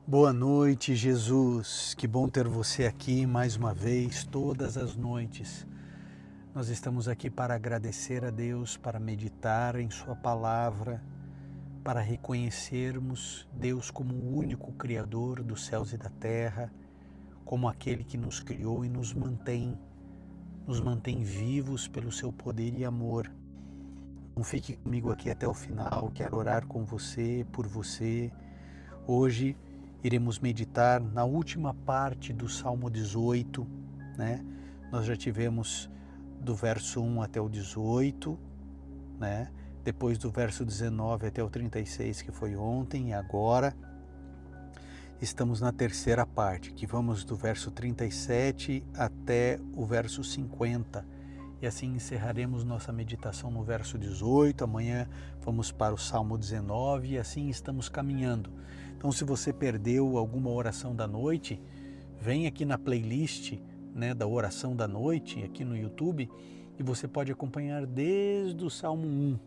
Boa noite, Jesus. Que bom ter você aqui mais uma vez, todas as noites. Nós estamos aqui para agradecer a Deus, para meditar em Sua palavra, para reconhecermos Deus como o único Criador dos céus e da terra, como aquele que nos criou e nos mantém vivos pelo Seu poder e amor. Então fique comigo aqui até o final, quero orar com você, por você. Hoje iremos meditar na última parte do Salmo 18, né? Nós já tivemos do verso 1 até o 18, né? Depois do verso 19 até o 36, que foi ontem, e agora estamos na terceira parte, que vamos do verso 37 até o verso 50. E assim encerraremos nossa meditação no verso 18, amanhã vamos para o Salmo 19 e assim estamos caminhando. Então, se você perdeu alguma oração da noite, vem aqui na playlist, né, da oração da noite, aqui no YouTube, e você pode acompanhar desde o Salmo 1.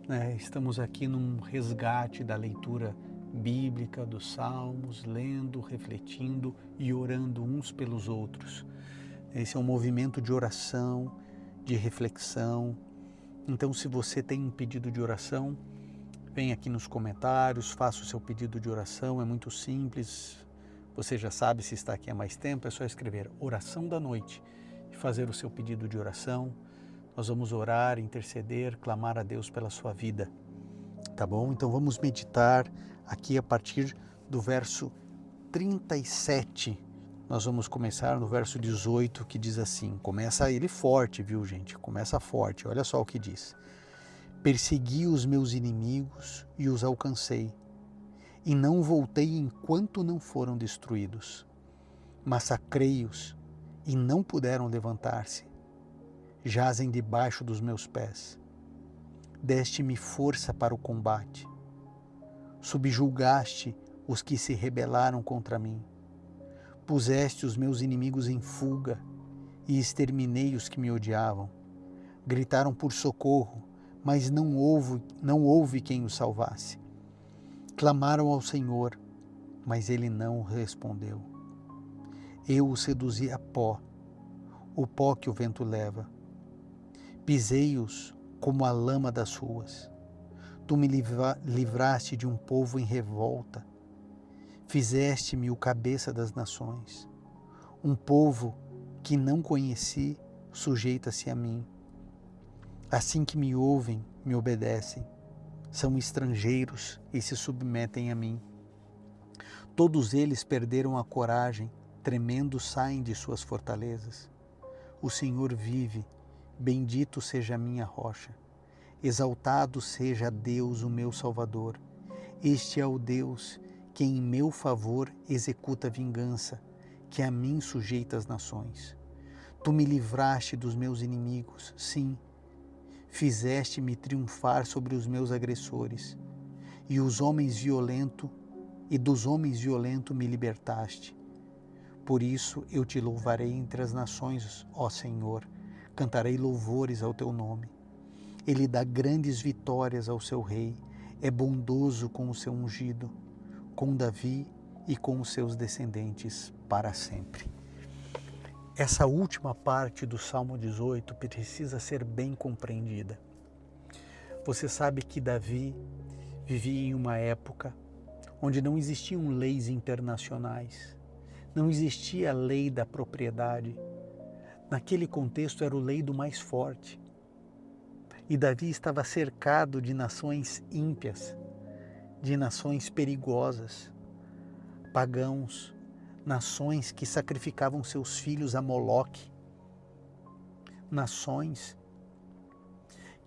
Né? Estamos aqui num resgate da leitura bíblica dos Salmos, lendo, refletindo e orando uns pelos outros. Esse é um movimento de oração, de reflexão. Então, se você tem um pedido de oração, vem aqui nos comentários, faça o seu pedido de oração, é muito simples. Você já sabe, se está aqui há mais tempo, é só escrever oração da noite e fazer o seu pedido de oração. Nós vamos orar, interceder, clamar a Deus pela sua vida, tá bom? Então vamos meditar aqui a partir do verso 37. Nós vamos começar no verso 18, que diz assim, começa ele forte, viu gente? Começa forte, olha só o que diz. Persegui os meus inimigos e os alcancei, e não voltei enquanto não foram destruídos. Massacrei-os e não puderam levantar-se. Jazem debaixo dos meus pés. Deste-me força para o combate. Subjugaste os que se rebelaram contra mim. Puseste os meus inimigos em fuga e exterminei os que me odiavam. Gritaram por socorro, mas não houve quem os salvasse. Clamaram ao Senhor, mas ele não respondeu. Eu os seduzi a pó, o pó que o vento leva. Pisei-os como a lama das ruas. Tu me livraste de um povo em revolta. Fizeste-me o cabeça das nações. Um povo que não conheci sujeita-se a mim. Assim que me ouvem, me obedecem. São estrangeiros e se submetem a mim. Todos eles perderam a coragem, tremendo saem de suas fortalezas. O Senhor vive, bendito seja a minha rocha. Exaltado seja Deus, o meu Salvador. Este é o Deus que em meu favor executa vingança, que a mim sujeita as nações. Tu me livraste dos meus inimigos, sim, fizeste-me triunfar sobre os meus agressores, e dos homens violentos me libertaste. Por isso eu te louvarei entre as nações, ó Senhor, cantarei louvores ao teu nome. Ele dá grandes vitórias ao seu rei, é bondoso com o seu ungido, com Davi e com os seus descendentes para sempre. Essa última parte do Salmo 18 precisa ser bem compreendida. Você sabe que Davi vivia em uma época onde não existiam leis internacionais, não existia a lei da propriedade. Naquele contexto era a lei do mais forte. E Davi estava cercado de nações ímpias, de nações perigosas, pagãos, nações que sacrificavam seus filhos a Moloque, nações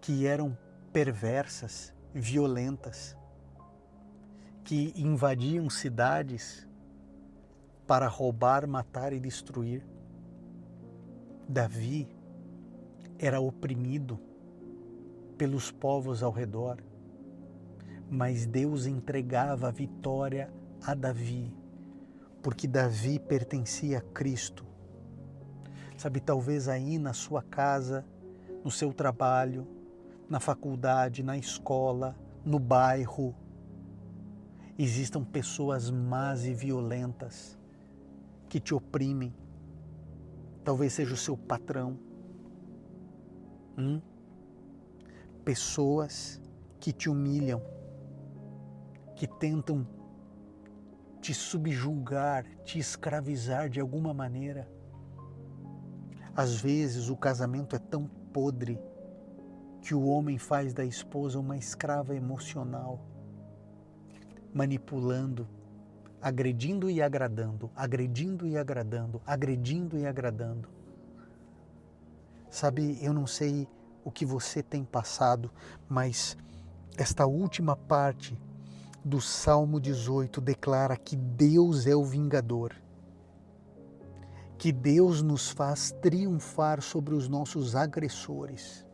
que eram perversas, violentas, que invadiam cidades para roubar, matar e destruir. Davi era oprimido pelos povos ao redor, mas Deus entregava a vitória a Davi, porque Davi pertencia a Cristo. Sabe, talvez aí na sua casa, no seu trabalho, na faculdade, na escola, no bairro, existam pessoas más e violentas que te oprimem. Talvez seja o seu patrão. Pessoas que te humilham, que tentam te subjugar, te escravizar de alguma maneira. Às vezes o casamento é tão podre que o homem faz da esposa uma escrava emocional, manipulando, agredindo e agradando, agredindo e agradando, agredindo e agradando. Sabe, eu não sei o que você tem passado, mas esta última parte do Salmo 18 declara que Deus é o vingador, que Deus nos faz triunfar sobre os nossos agressores.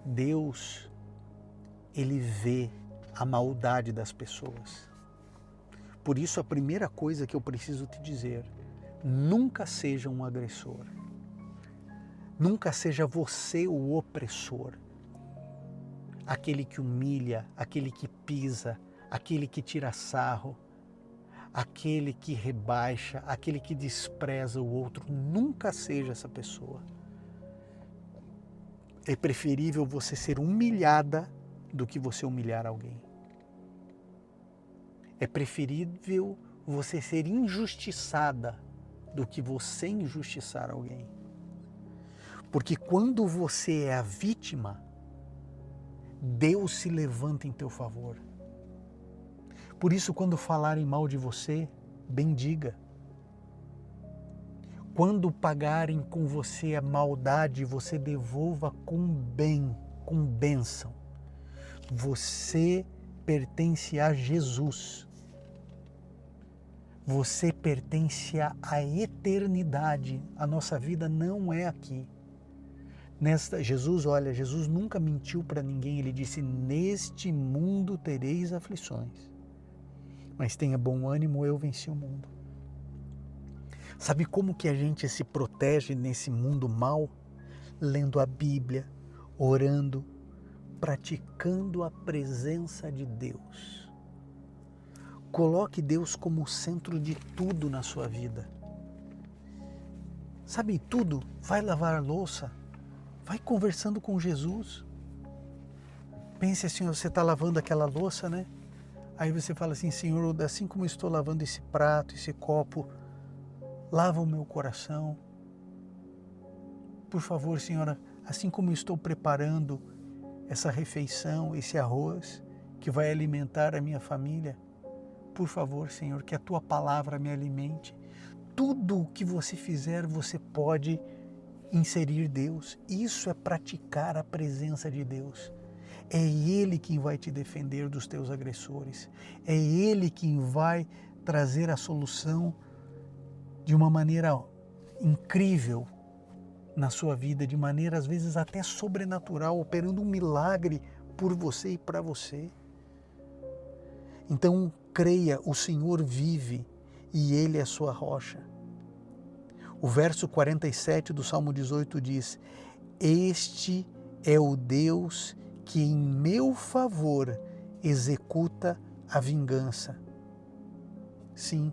Deus, Ele vê a maldade das pessoas. Por isso, a primeira coisa que eu preciso te dizer, nunca seja um agressor. Nunca seja você o opressor. Aquele que humilha, aquele que pisa, aquele que tira sarro, aquele que rebaixa, aquele que despreza o outro. Nunca seja essa pessoa. É preferível você ser humilhada do que você humilhar alguém. É preferível você ser injustiçada do que você injustiçar alguém. Porque quando você é a vítima, Deus se levanta em teu favor. Por isso, quando falarem mal de você, bendiga. Quando pagarem com você a maldade, você devolva com bem, com bênção. Você pertence a Jesus. Você pertence à eternidade. A nossa vida não é aqui. Jesus nunca mentiu para ninguém. Ele disse, neste mundo tereis aflições. Mas tenha bom ânimo, eu venci o mundo. Sabe como que a gente se protege nesse mundo mal? Lendo a Bíblia, orando, praticando a presença de Deus. Coloque Deus como o centro de tudo na sua vida. Sabe tudo? Vai lavar a louça, vai conversando com Jesus. Pense assim, você está lavando aquela louça, né? Aí você fala assim, Senhor, assim como eu estou lavando esse prato, esse copo, lava o meu coração. Por favor, Senhora, assim como eu estou preparando essa refeição, esse arroz que vai alimentar a minha família, por favor, Senhor, que a Tua palavra me alimente. Tudo o que você fizer, você pode inserir Deus. Isso é praticar a presença de Deus. É Ele quem vai te defender dos teus agressores. É Ele quem vai trazer a solução de uma maneira incrível na sua vida, de maneira às vezes até sobrenatural, operando um milagre por você e para você. Então, creia, o Senhor vive e Ele é a sua rocha. O verso 47 do Salmo 18 diz, este é o Deus que em meu favor executa a vingança. Sim,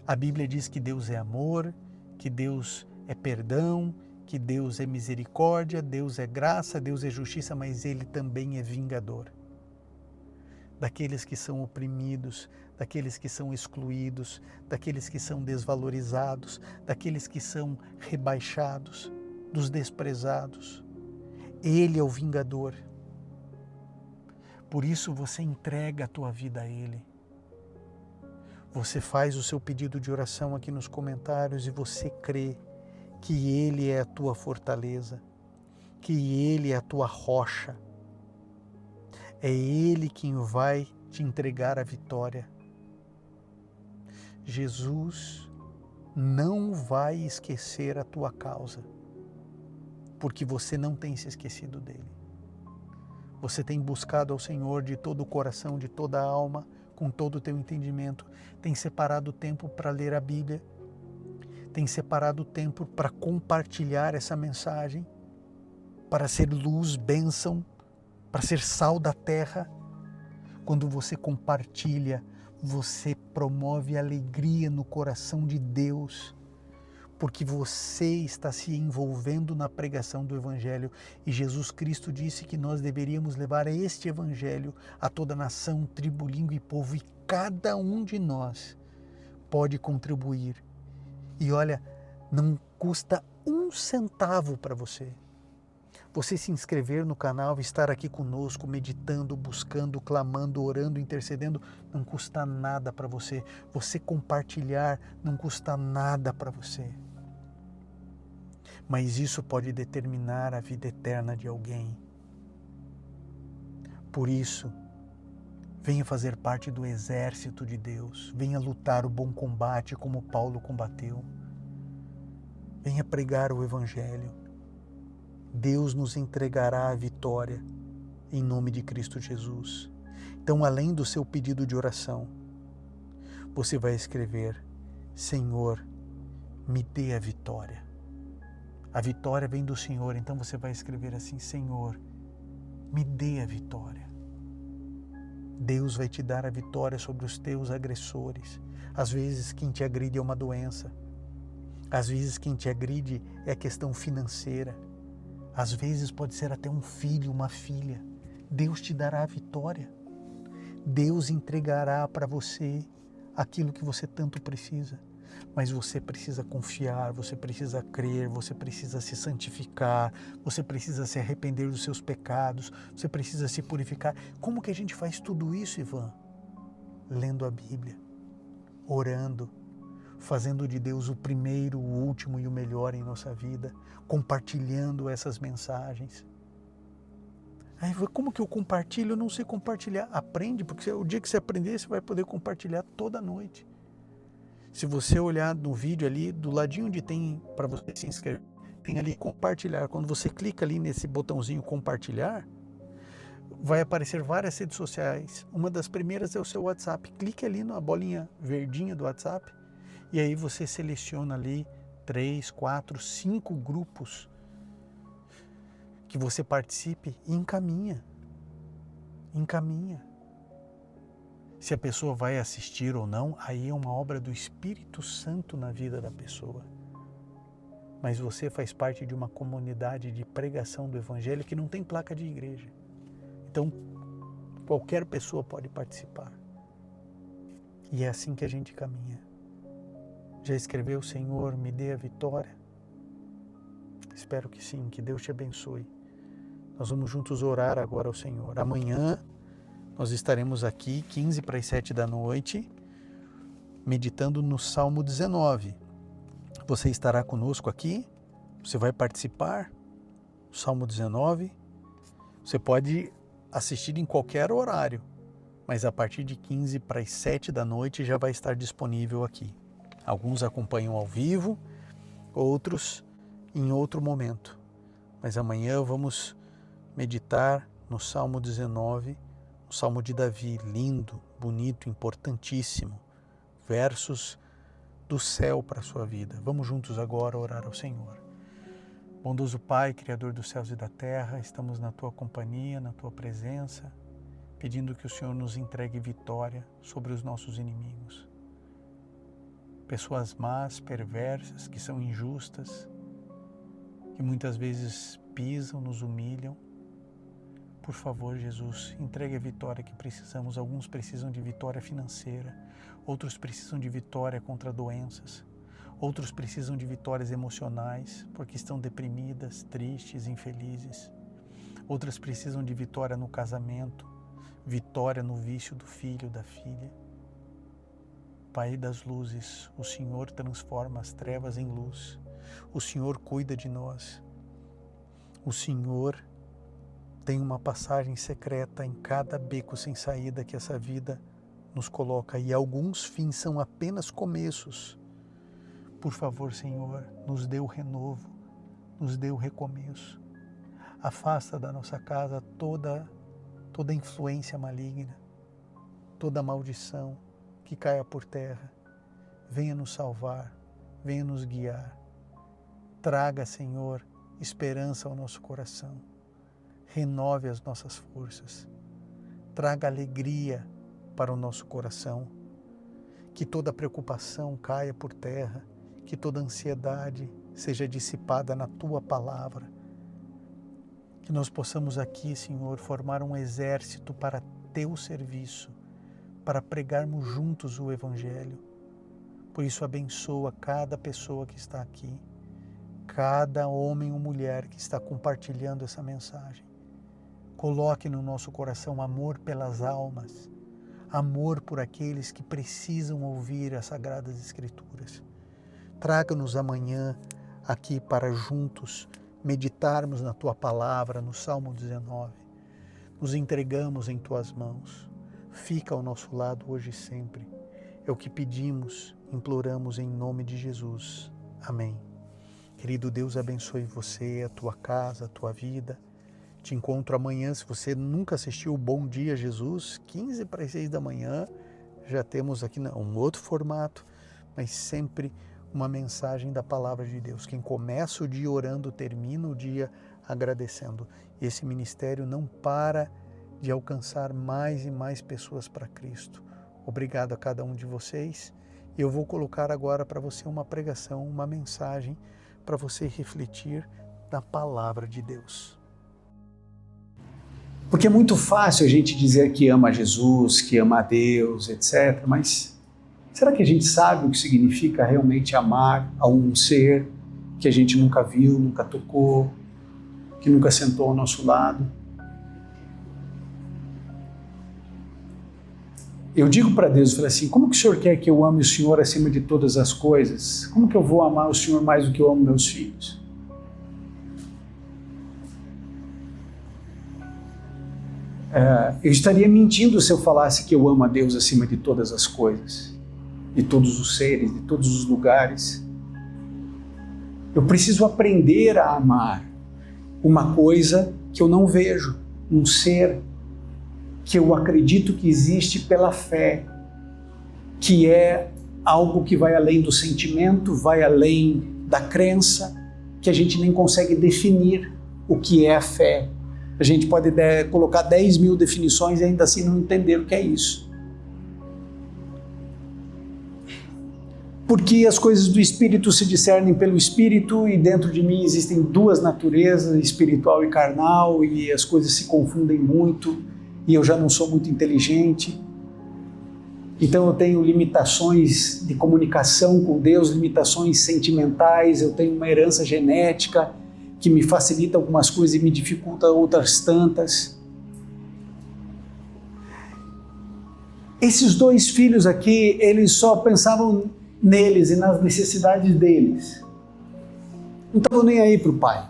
a Bíblia diz que Deus é amor, que Deus é perdão, que Deus é misericórdia, Deus é graça, Deus é justiça, mas Ele também é vingador. Daqueles que são oprimidos, daqueles que são excluídos, daqueles que são desvalorizados, daqueles que são rebaixados, dos desprezados. Ele é o vingador. Por isso você entrega a tua vida a Ele. Você faz o seu pedido de oração aqui nos comentários e você crê que Ele é a tua fortaleza, que Ele é a tua rocha. É Ele quem vai te entregar a vitória. Jesus não vai esquecer a tua causa, porque você não tem se esquecido dele. Você tem buscado ao Senhor de todo o coração, de toda a alma, com todo o teu entendimento. Tem separado tempo para ler a Bíblia. Tem separado tempo para compartilhar essa mensagem, para ser luz, bênção, para ser sal da terra. Quando você compartilha, você promove alegria no coração de Deus, porque você está se envolvendo na pregação do Evangelho. E Jesus Cristo disse que nós deveríamos levar este Evangelho a toda nação, tribo, língua e povo, e cada um de nós pode contribuir. E olha, não custa um centavo para você. Você se inscrever no canal, estar aqui conosco, meditando, buscando, clamando, orando, intercedendo, não custa nada para você. Você compartilhar não custa nada para você. Mas isso pode determinar a vida eterna de alguém. Por isso, venha fazer parte do exército de Deus. Venha lutar o bom combate como Paulo combateu. Venha pregar o Evangelho. Deus nos entregará a vitória em nome de Cristo Jesus. Então, além do seu pedido de oração, você vai escrever: Senhor, me dê a vitória. A vitória vem do Senhor, então você vai escrever assim: Senhor, me dê a vitória. Deus vai te dar a vitória sobre os teus agressores. Às vezes quem te agride é uma doença. Às vezes quem te agride é a questão financeira. Às vezes pode ser até um filho, uma filha. Deus te dará a vitória. Deus entregará para você aquilo que você tanto precisa. Mas você precisa confiar, você precisa crer, você precisa se santificar, você precisa se arrepender dos seus pecados, você precisa se purificar. Como que a gente faz tudo isso, Ivan? Lendo a Bíblia, orando, fazendo de Deus o primeiro, o último e o melhor em nossa vida, compartilhando essas mensagens. Aí, como que eu compartilho? Eu não sei compartilhar. Aprende, porque o dia que você aprender, você vai poder compartilhar toda noite. Se você olhar no vídeo ali, do ladinho onde tem para você se inscrever, tem ali compartilhar. Quando você clica ali nesse botãozinho compartilhar, vai aparecer várias redes sociais. Uma das primeiras é o seu WhatsApp. Clique ali na bolinha verdinha do WhatsApp e aí você seleciona ali 3, 4, 5 grupos que você participe e encaminha. Encaminha. Se a pessoa vai assistir ou não, aí é uma obra do Espírito Santo na vida da pessoa. Mas você faz parte de uma comunidade de pregação do Evangelho que não tem placa de igreja. Então, qualquer pessoa pode participar. E é assim que a gente caminha. Já escreveu: Senhor, me dê a vitória? Espero que sim, que Deus te abençoe. Nós vamos juntos orar agora ao Senhor. Amanhã nós estaremos aqui, 15 para as 7 da noite, meditando no Salmo 19. Você estará conosco aqui, você vai participar do Salmo 19. Você pode assistir em qualquer horário, mas a partir de 15 para as 7 da noite já vai estar disponível aqui. Alguns acompanham ao vivo, outros em outro momento. Mas amanhã vamos meditar no Salmo 19, o Salmo de Davi, lindo, bonito, importantíssimo. Versos do céu para a sua vida. Vamos juntos agora orar ao Senhor. Bondoso Pai, Criador dos céus e da terra, estamos na Tua companhia, na Tua presença, pedindo que o Senhor nos entregue vitória sobre os nossos inimigos. Pessoas más, perversas, que são injustas, que muitas vezes pisam, nos humilham. Por favor, Jesus, entregue a vitória que precisamos. Alguns precisam de vitória financeira, outros precisam de vitória contra doenças, outros precisam de vitórias emocionais, porque estão deprimidas, tristes, infelizes. Outras precisam de vitória no casamento, vitória no vício do filho, da filha. Pai das luzes, o Senhor transforma as trevas em luz. O Senhor cuida de nós. O Senhor tem uma passagem secreta em cada beco sem saída que essa vida nos coloca, e alguns fins são apenas começos. Por favor, Senhor, nos dê o renovo, nos dê o recomeço. Afasta da nossa casa toda influência maligna, toda maldição que caia por terra. Venha nos salvar, venha nos guiar. Traga, Senhor, esperança ao nosso coração. Renove as nossas forças. traga alegria para o nosso coração, que toda preocupação caia por terra, que toda ansiedade seja dissipada na Tua palavra, que nós possamos aqui, Senhor, formar um exército para Teu serviço, para pregarmos juntos o Evangelho. Por isso, abençoa cada pessoa que está aqui, cada homem ou mulher que está compartilhando essa mensagem. Coloque no nosso coração amor pelas almas, amor por aqueles que precisam ouvir as Sagradas Escrituras. Traga-nos amanhã aqui para juntos meditarmos na Tua palavra, no Salmo 19. Nos entregamos em Tuas mãos. Fica ao nosso lado hoje e sempre. É o que pedimos, imploramos em nome de Jesus. Amém. Querido Deus, abençoe você, a tua casa, a tua vida. Te encontro amanhã. Se você nunca assistiu o Bom Dia Jesus, 15 para as 6 da manhã, já temos aqui um outro formato, mas sempre uma mensagem da Palavra de Deus. Quem começa o dia orando, termina o dia agradecendo. Esse ministério não para de alcançar mais e mais pessoas para Cristo. Obrigado a cada um de vocês. Eu vou colocar agora para você uma pregação, uma mensagem para você refletir na Palavra de Deus. Porque é muito fácil a gente dizer que ama Jesus, que ama a Deus, etc. Mas será que a gente sabe o que significa realmente amar a um ser que a gente nunca viu, nunca tocou, que nunca sentou ao nosso lado? Eu digo para Deus, eu falei assim, como que o Senhor quer que eu ame o Senhor acima de todas as coisas? Como que eu vou amar o Senhor mais do que eu amo meus filhos? Eu estaria mentindo se eu falasse que eu amo a Deus acima de todas as coisas, de todos os seres, de todos os lugares. Eu preciso aprender a amar uma coisa que eu não vejo, um ser que eu acredito que existe pela fé, que é algo que vai além do sentimento, vai além da crença, que a gente nem consegue definir o que é a fé. A gente pode colocar 10 mil definições e ainda assim não entender o que é isso. Porque as coisas do Espírito se discernem pelo Espírito e dentro de mim existem duas naturezas, espiritual e carnal, e as coisas se confundem muito e eu já não sou muito inteligente. Então eu tenho limitações de comunicação com Deus, limitações sentimentais, eu tenho uma herança genética que me facilita algumas coisas e me dificulta outras tantas. Esses dois filhos aqui, eles só pensavam neles e nas necessidades deles. Não estavam nem aí para o pai.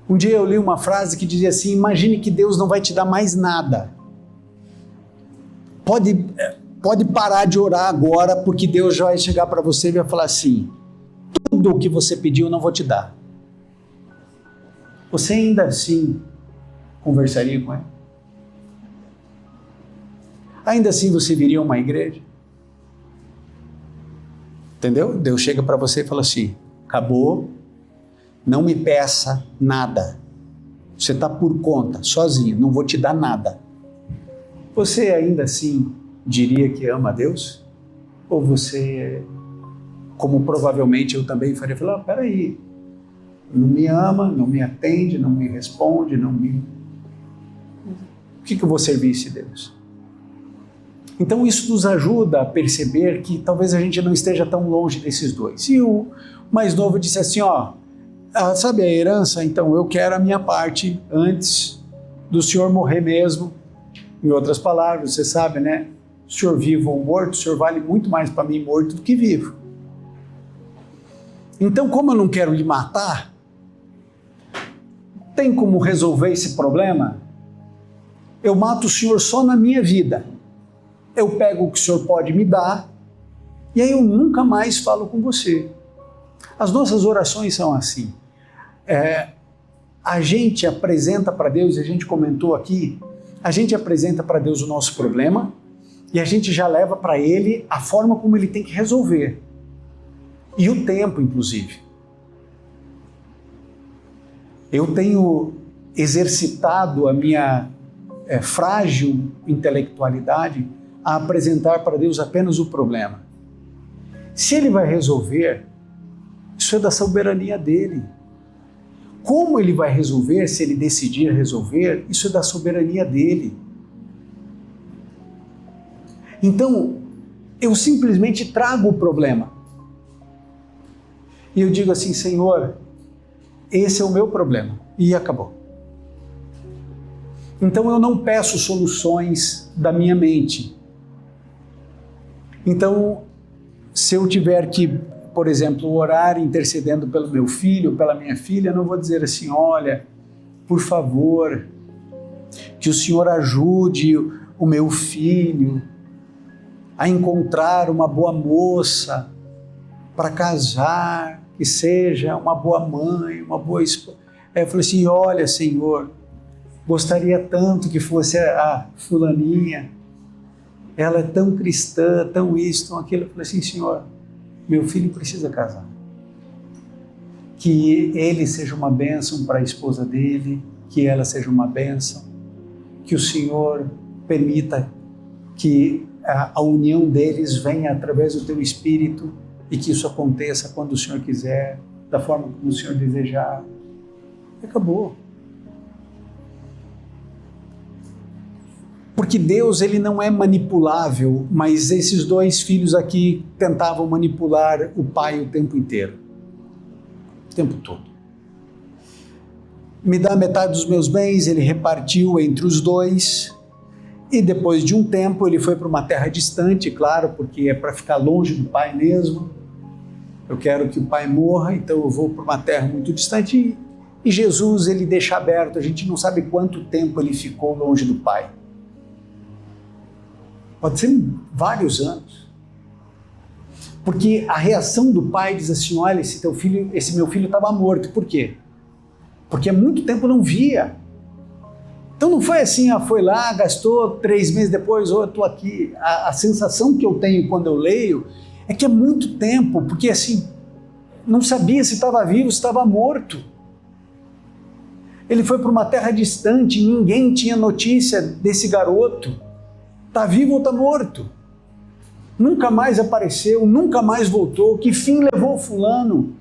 Um dia eu li uma frase que dizia assim, imagine que Deus não vai te dar mais nada. Pode parar de orar agora, porque Deus já vai chegar para você e vai falar assim, tudo o que você pediu eu não vou te dar. Você ainda assim conversaria com ele? Ainda assim você viria a uma igreja? Entendeu? Deus chega para você e fala assim, acabou, não me peça nada. Você está por conta, sozinho, não vou te dar nada. Você ainda assim diria que ama a Deus? Ou você, como provavelmente eu também faria, falar, peraí, não me ama, não me atende, não me responde, o que eu vou servir esse Deus? Então isso nos ajuda a perceber que talvez a gente não esteja tão longe desses dois. E o mais novo disse assim, sabe a herança? Então eu quero a minha parte antes do senhor morrer mesmo. Em outras palavras, você sabe, né? O senhor vivo ou morto, o senhor vale muito mais para mim morto do que vivo. Então, como eu não quero lhe matar, tem como resolver esse problema? Eu mato o senhor só na minha vida. Eu pego o que o senhor pode me dar e aí eu nunca mais falo com você. As nossas orações são assim. A gente apresenta para Deus, a gente comentou aqui, a gente apresenta para Deus o nosso problema e a gente já leva para Ele a forma como Ele tem que resolver. E o tempo, inclusive. Eu tenho exercitado a minha frágil intelectualidade a apresentar para Deus apenas o problema. Se Ele vai resolver, isso é da soberania dele. Como Ele vai resolver, se Ele decidir resolver, isso é da soberania dele. Então, eu simplesmente trago o problema. E eu digo assim, Senhor, esse é o meu problema. E acabou. Então eu não peço soluções da minha mente. Então, se eu tiver que, por exemplo, orar intercedendo pelo meu filho, pela minha filha, eu não vou dizer assim, olha, por favor, que o Senhor ajude o meu filho a encontrar uma boa moça para casar, que seja uma boa mãe, uma boa esposa. Aí eu falei assim, olha, Senhor, gostaria tanto que fosse a fulaninha, ela é tão cristã, tão isso, tão aquilo. Eu falei assim, Senhor, meu filho precisa casar. Que ele seja uma bênção para a esposa dele, que ela seja uma bênção, que o Senhor permita que a união deles venha através do teu Espírito e que isso aconteça quando o Senhor quiser, da forma como o Senhor desejar. E acabou. Porque Deus, ele não é manipulável, mas esses dois filhos aqui tentavam manipular o pai o tempo inteiro. O tempo todo. Me dá metade dos meus bens, ele repartiu entre os dois, e depois de um tempo ele foi para uma terra distante, claro, porque é para ficar longe do pai mesmo. Eu quero que o pai morra, então eu vou para uma terra muito distante, e Jesus, ele deixa aberto, a gente não sabe quanto tempo ele ficou longe do pai. Pode ser vários anos. Porque a reação do pai diz assim, olha, esse meu filho estava morto. Por quê? Porque há muito tempo não via. Então não foi assim, foi lá, gastou 3 meses depois, eu estou aqui. A sensação que eu tenho quando eu leio é que é muito tempo, porque assim, não sabia se estava vivo, se estava morto. Ele foi para uma terra distante, ninguém tinha notícia desse garoto. Está vivo ou está morto? Nunca mais apareceu, nunca mais voltou. Que fim levou fulano?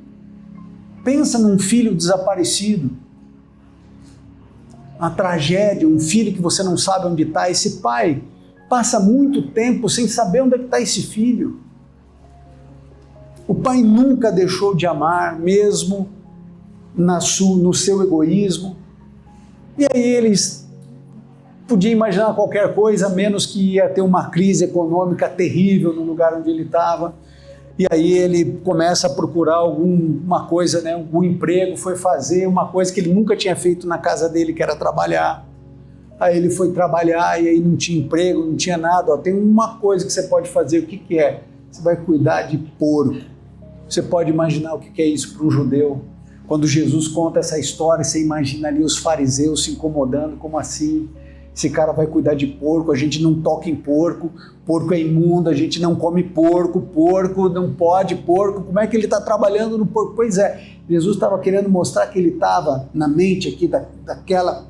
Pensa num filho desaparecido. Uma tragédia, um filho que você não sabe onde está. Esse pai passa muito tempo sem saber onde é que está esse filho. O pai nunca deixou de amar, mesmo no seu egoísmo. E aí eles podia imaginar qualquer coisa, menos que ia ter uma crise econômica terrível no lugar onde ele estava. E aí ele começa a procurar alguma coisa, né, algum emprego, foi fazer uma coisa que ele nunca tinha feito na casa dele, que era trabalhar. Aí ele foi trabalhar e aí não tinha emprego, não tinha nada. Tem uma coisa que você pode fazer, o que é? Você vai cuidar de porco. Você pode imaginar o que é isso para um judeu? Quando Jesus conta essa história, você imagina ali os fariseus se incomodando, como assim? Esse cara vai cuidar de porco, a gente não toca em porco, porco é imundo, a gente não come porco, porco não pode, porco, como é que ele está trabalhando no porco? Pois é, Jesus estava querendo mostrar que ele estava na mente aqui daquela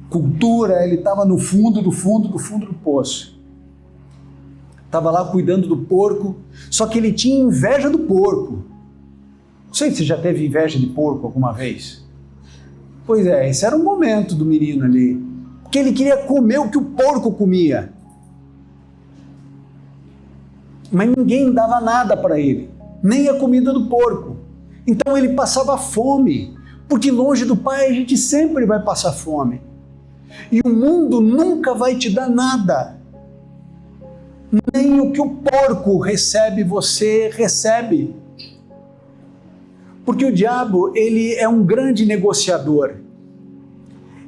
cultura, ele estava no fundo do poço. Estava lá cuidando do porco, só que ele tinha inveja do porco. Não sei se você já teve inveja de porco alguma vez. Pois é, esse era o momento do menino ali. Porque ele queria comer o que o porco comia. Mas ninguém dava nada para ele, nem a comida do porco. Então ele passava fome, porque longe do pai a gente sempre vai passar fome. E o mundo nunca vai te dar nada. Nem o que o porco recebe, você recebe. Porque o diabo, ele é um grande negociador.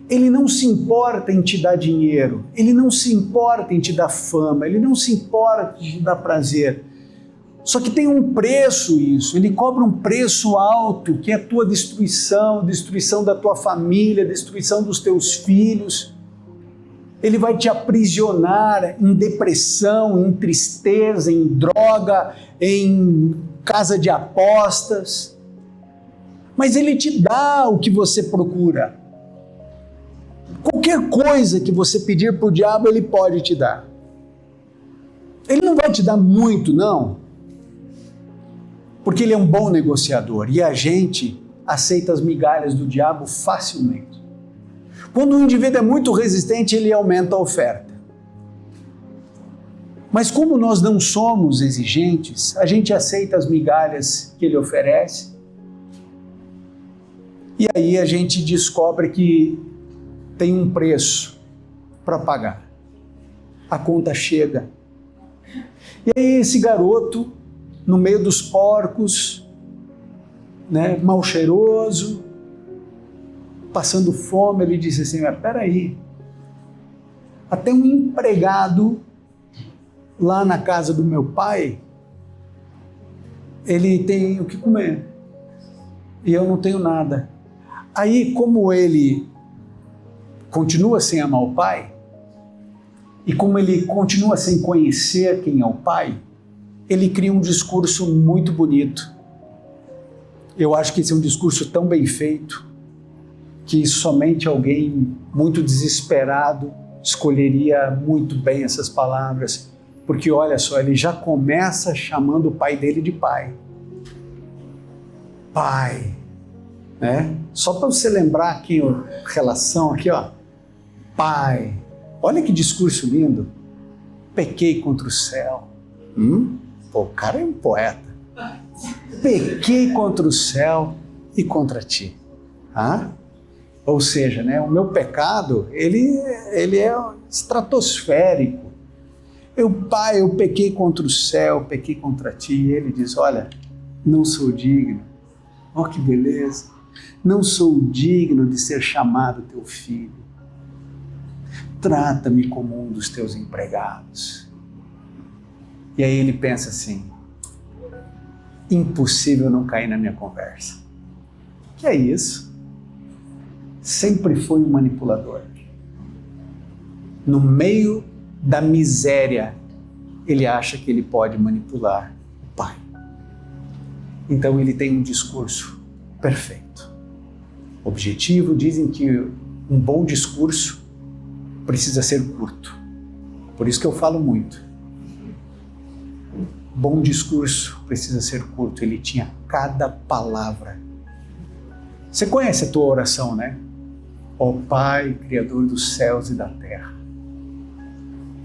Ele não se importa em te dar dinheiro, ele não se importa em te dar fama, ele não se importa em te dar prazer. Só que tem um preço isso, ele cobra um preço alto, que é a tua destruição, destruição da tua família, destruição dos teus filhos. Ele vai te aprisionar em depressão, em tristeza, em droga, em casa de apostas. Mas ele te dá o que você procura. Qualquer coisa que você pedir para o diabo, ele pode te dar. Ele não vai te dar muito, não, porque ele é um bom negociador e a gente aceita as migalhas do diabo facilmente. Quando um indivíduo é muito resistente, ele aumenta a oferta. Mas como nós não somos exigentes, a gente aceita as migalhas que ele oferece e aí a gente descobre que tem um preço para pagar. A conta chega. E aí esse garoto, no meio dos porcos, mal cheiroso, passando fome, ele disse assim, mas peraí, até um empregado lá na casa do meu pai, ele tem o que comer, e eu não tenho nada. Aí, como ele continua sem amar o pai, e como ele continua sem conhecer quem é o pai, ele cria um discurso muito bonito. Eu acho que esse é um discurso tão bem feito, que somente alguém muito desesperado escolheria muito bem essas palavras, porque olha só, ele já começa chamando o pai dele de pai. Pai, né? Só para você lembrar aqui a relação aqui, ó. Pai, olha que discurso lindo. Pequei contra o céu. Pô, o cara é um poeta. Pequei contra o céu e contra ti. Ou seja, né, o meu pecado, ele é estratosférico. Pai, eu pequei contra o céu, pequei contra ti. E ele diz, olha, não sou digno. Olha que beleza. Não sou digno de ser chamado teu filho. Trata-me como um dos teus empregados. E aí ele pensa assim, impossível não cair na minha conversa. Que é isso? Sempre foi um manipulador. No meio da miséria, ele acha que ele pode manipular o pai. Então ele tem um discurso perfeito. Objetivo, dizem que um bom discurso precisa ser curto. Por isso que eu falo muito. Bom discurso precisa ser curto. Ele tinha cada palavra. Você conhece a tua oração, né? Ó Pai, Criador dos céus e da terra.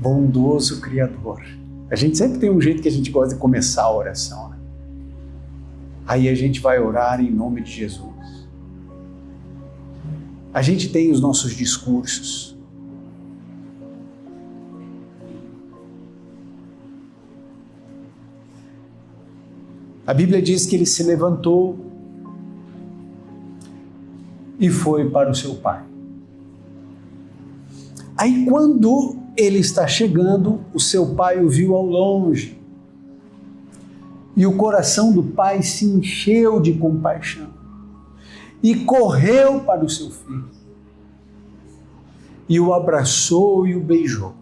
Bondoso Criador. A gente sempre tem um jeito que a gente gosta de começar a oração, né? Aí a gente vai orar em nome de Jesus. A gente tem os nossos discursos. A Bíblia diz que ele se levantou e foi para o seu pai. Aí quando ele está chegando, o seu pai o viu ao longe. E o coração do pai se encheu de compaixão. E correu para o seu filho. E o abraçou e o beijou.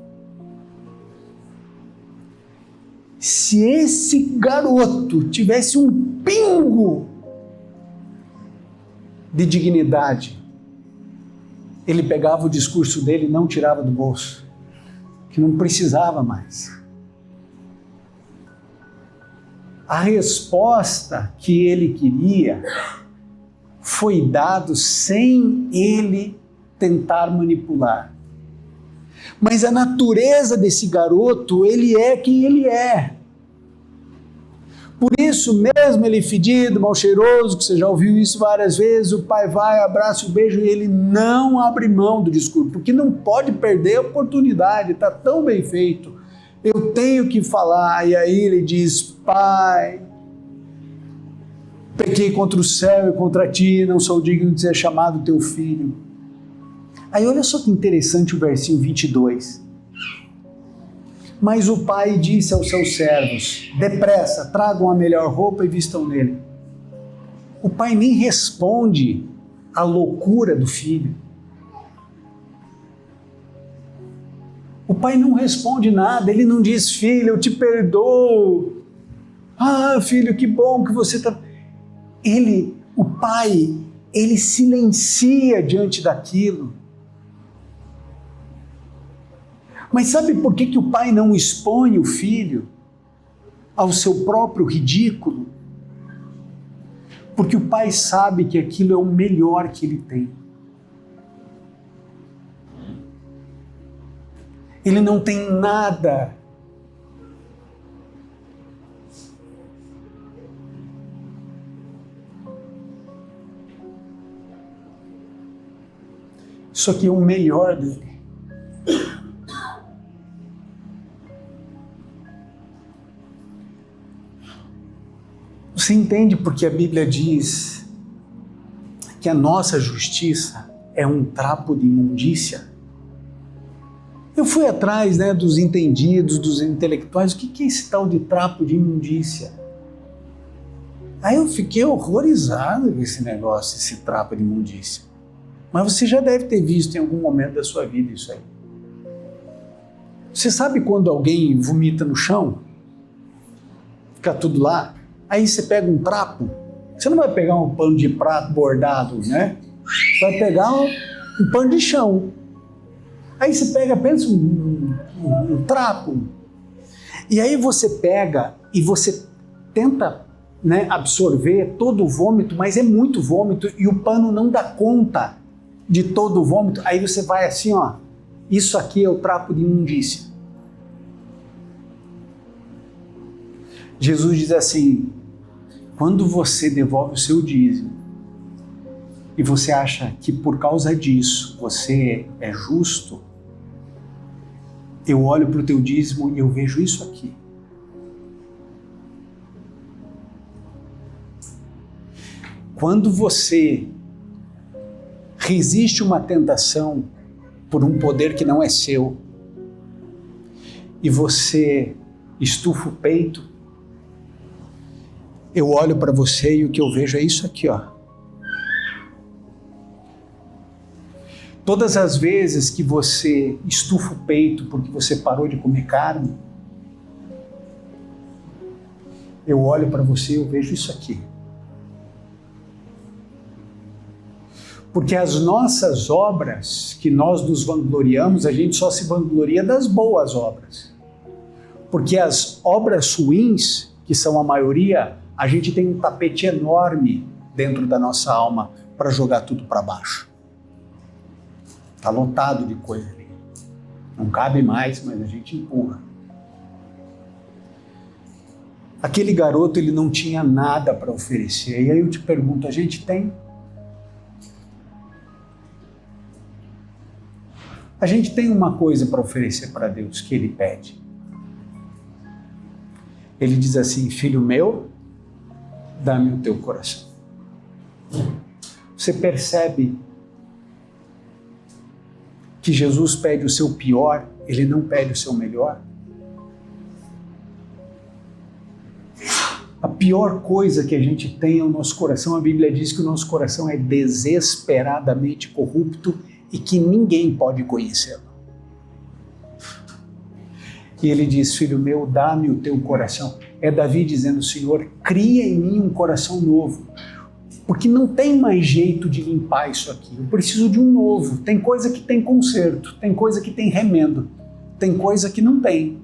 Se esse garoto tivesse um pingo de dignidade, ele pegava o discurso dele e não tirava do bolso, que não precisava mais. A resposta que ele queria foi dado sem ele tentar manipular. Mas a natureza desse garoto, ele é quem ele é. Por isso mesmo ele fedido, mal cheiroso, que você já ouviu isso várias vezes, o pai vai, abraça o beijo e ele não abre mão do discurso, porque não pode perder a oportunidade, está tão bem feito. Eu tenho que falar, e aí ele diz, Pai, pequei contra o céu e contra ti, não sou digno de ser chamado teu filho. Aí olha só que interessante o versinho 22. Mas o pai disse aos seus servos, depressa, tragam a melhor roupa e vistam nele. O pai nem responde à loucura do filho. O pai não responde nada, ele não diz, filho, eu te perdoo. Ah, filho, que bom que você está... O pai, ele silencia diante daquilo. Mas sabe por que o pai não expõe o filho ao seu próprio ridículo? Porque o pai sabe que aquilo é o melhor que ele tem. Ele não tem nada. Isso aqui é o melhor dele. Você entende porque a Bíblia diz que a nossa justiça é um trapo de imundícia? Eu fui atrás, dos entendidos, dos intelectuais, o que é esse tal de trapo de imundícia? Aí eu fiquei horrorizado com esse negócio, esse trapo de imundícia. Mas você já deve ter visto em algum momento da sua vida isso aí. Você sabe quando alguém vomita no chão? Fica tudo lá? Aí você pega um trapo, você não vai pegar um pano de prato bordado, né? Você vai pegar um pano de chão. Aí você pega, pensa um trapo. E aí você pega e você tenta, absorver todo o vômito, mas é muito vômito e o pano não dá conta de todo o vômito. Aí você vai assim, ó, isso aqui é o trapo de imundícia. Jesus diz assim: quando você devolve o seu dízimo e você acha que por causa disso você é justo, eu olho para o teu dízimo e eu vejo isso aqui. Quando você resiste uma tentação por um poder que não é seu e você estufa o peito, eu olho para você e o que eu vejo é isso aqui, ó. Todas as vezes que você estufa o peito porque você parou de comer carne, eu olho para você e eu vejo isso aqui. Porque as nossas obras, que nós nos vangloriamos, a gente só se vangloria das boas obras. Porque as obras ruins, que são a maioria, a gente tem um tapete enorme dentro da nossa alma para jogar tudo para baixo. Está lotado de coisa ali. Não cabe mais, mas a gente empurra. Aquele garoto, ele não tinha nada para oferecer. E aí eu te pergunto, a gente tem? A gente tem uma coisa para oferecer para Deus que Ele pede. Ele diz assim: filho meu, dá-me o teu coração. Você percebe que Jesus pede o seu pior, Ele não pede o seu melhor? A pior coisa que a gente tem é o nosso coração. A Bíblia diz que o nosso coração é desesperadamente corrupto e que ninguém pode conhecê-lo. E ele diz: filho meu, dá-me o teu coração. É Davi dizendo: Senhor, cria em mim um coração novo, porque não tem mais jeito de limpar isso aqui. Eu preciso de um novo. Tem coisa que tem conserto, tem coisa que tem remendo, tem coisa que não tem.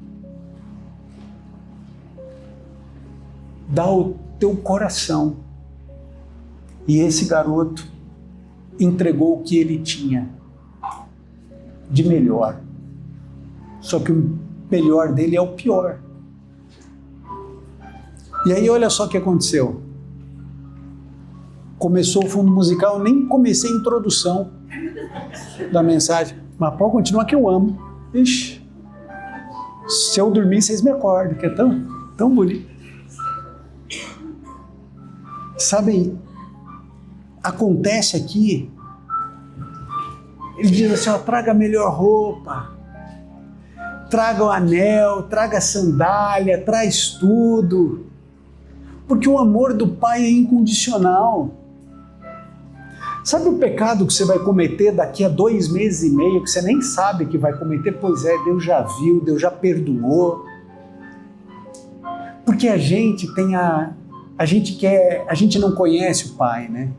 Dá o teu coração. E esse garoto entregou o que ele tinha de melhor. Só que o melhor dele é o pior. E aí olha só o que aconteceu. Começou o fundo musical, eu nem comecei a introdução da mensagem. Mas pode continuar que eu amo. Ixi, se eu dormir, vocês me acordam, que é tão bonito. Sabem, acontece aqui, ele diz assim: ó, traga a melhor roupa, traga o anel, traga a sandália, traz tudo, porque o amor do Pai é incondicional. Sabe o pecado que você vai cometer daqui a 2 meses e meio, que você nem sabe que vai cometer? Pois é, Deus já viu, Deus já perdoou. Porque a gente não conhece o Pai, né?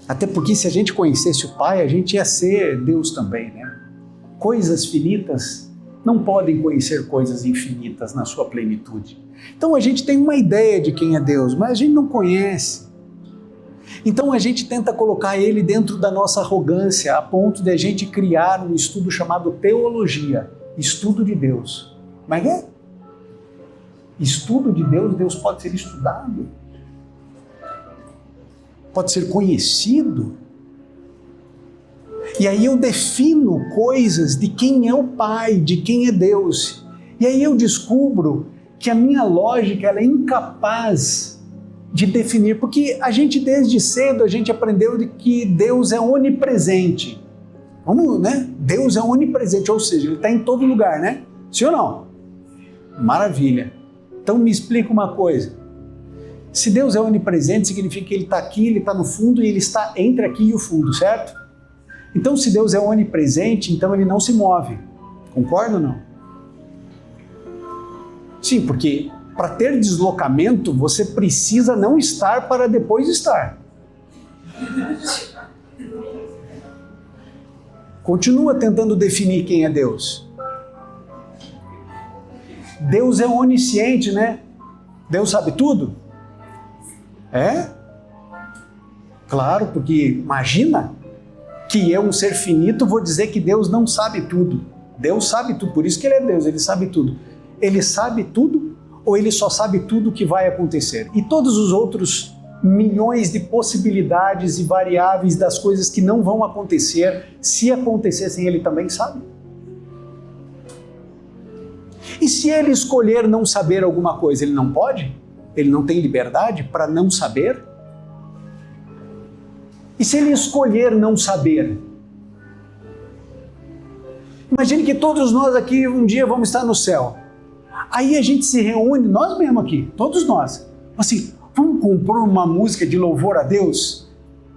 Até porque se a gente conhecesse o Pai, a gente ia ser Deus também, né? coisas finitas não podem conhecer coisas infinitas na sua plenitude. Então a gente tem uma ideia de quem é Deus, mas a gente não conhece. Então a gente tenta colocar ele dentro da nossa arrogância, a ponto de a gente criar um estudo chamado teologia, estudo de Deus. Mas é? Estudo de Deus, Deus pode ser estudado, pode ser conhecido. E aí eu defino coisas de quem é o Pai, de quem é Deus. E aí eu descubro que a minha lógica ela é incapaz de definir, porque a gente desde cedo a gente aprendeu de que Deus é onipresente. Vamos, né? Deus é onipresente, ou seja, Ele está em todo lugar, né? Sim ou não? Maravilha. Então me explica uma coisa. Se Deus é onipresente, significa que Ele está aqui, Ele está no fundo e Ele está entre aqui e o fundo, certo? Então se Deus é onipresente, então Ele não se move. Concorda ou não? Sim, porque para ter deslocamento, você precisa não estar para depois estar. Continua tentando definir quem é Deus. Deus é onisciente, né? Deus sabe tudo? É? Claro, porque imagina que eu, um ser finito, vou dizer que Deus não sabe tudo. Deus sabe tudo, por isso que Ele é Deus, Ele sabe tudo. Ele sabe tudo ou Ele só sabe tudo o que vai acontecer? E todos os outros milhões de possibilidades e variáveis das coisas que não vão acontecer, se acontecessem, Ele também sabe? E se Ele escolher não saber alguma coisa, Ele não pode? Ele não tem liberdade para não saber? E se Ele escolher não saber? Imagine que todos nós aqui um dia vamos estar no céu. Aí a gente se reúne, nós mesmos aqui, todos nós, assim, vamos compor uma música de louvor a Deus?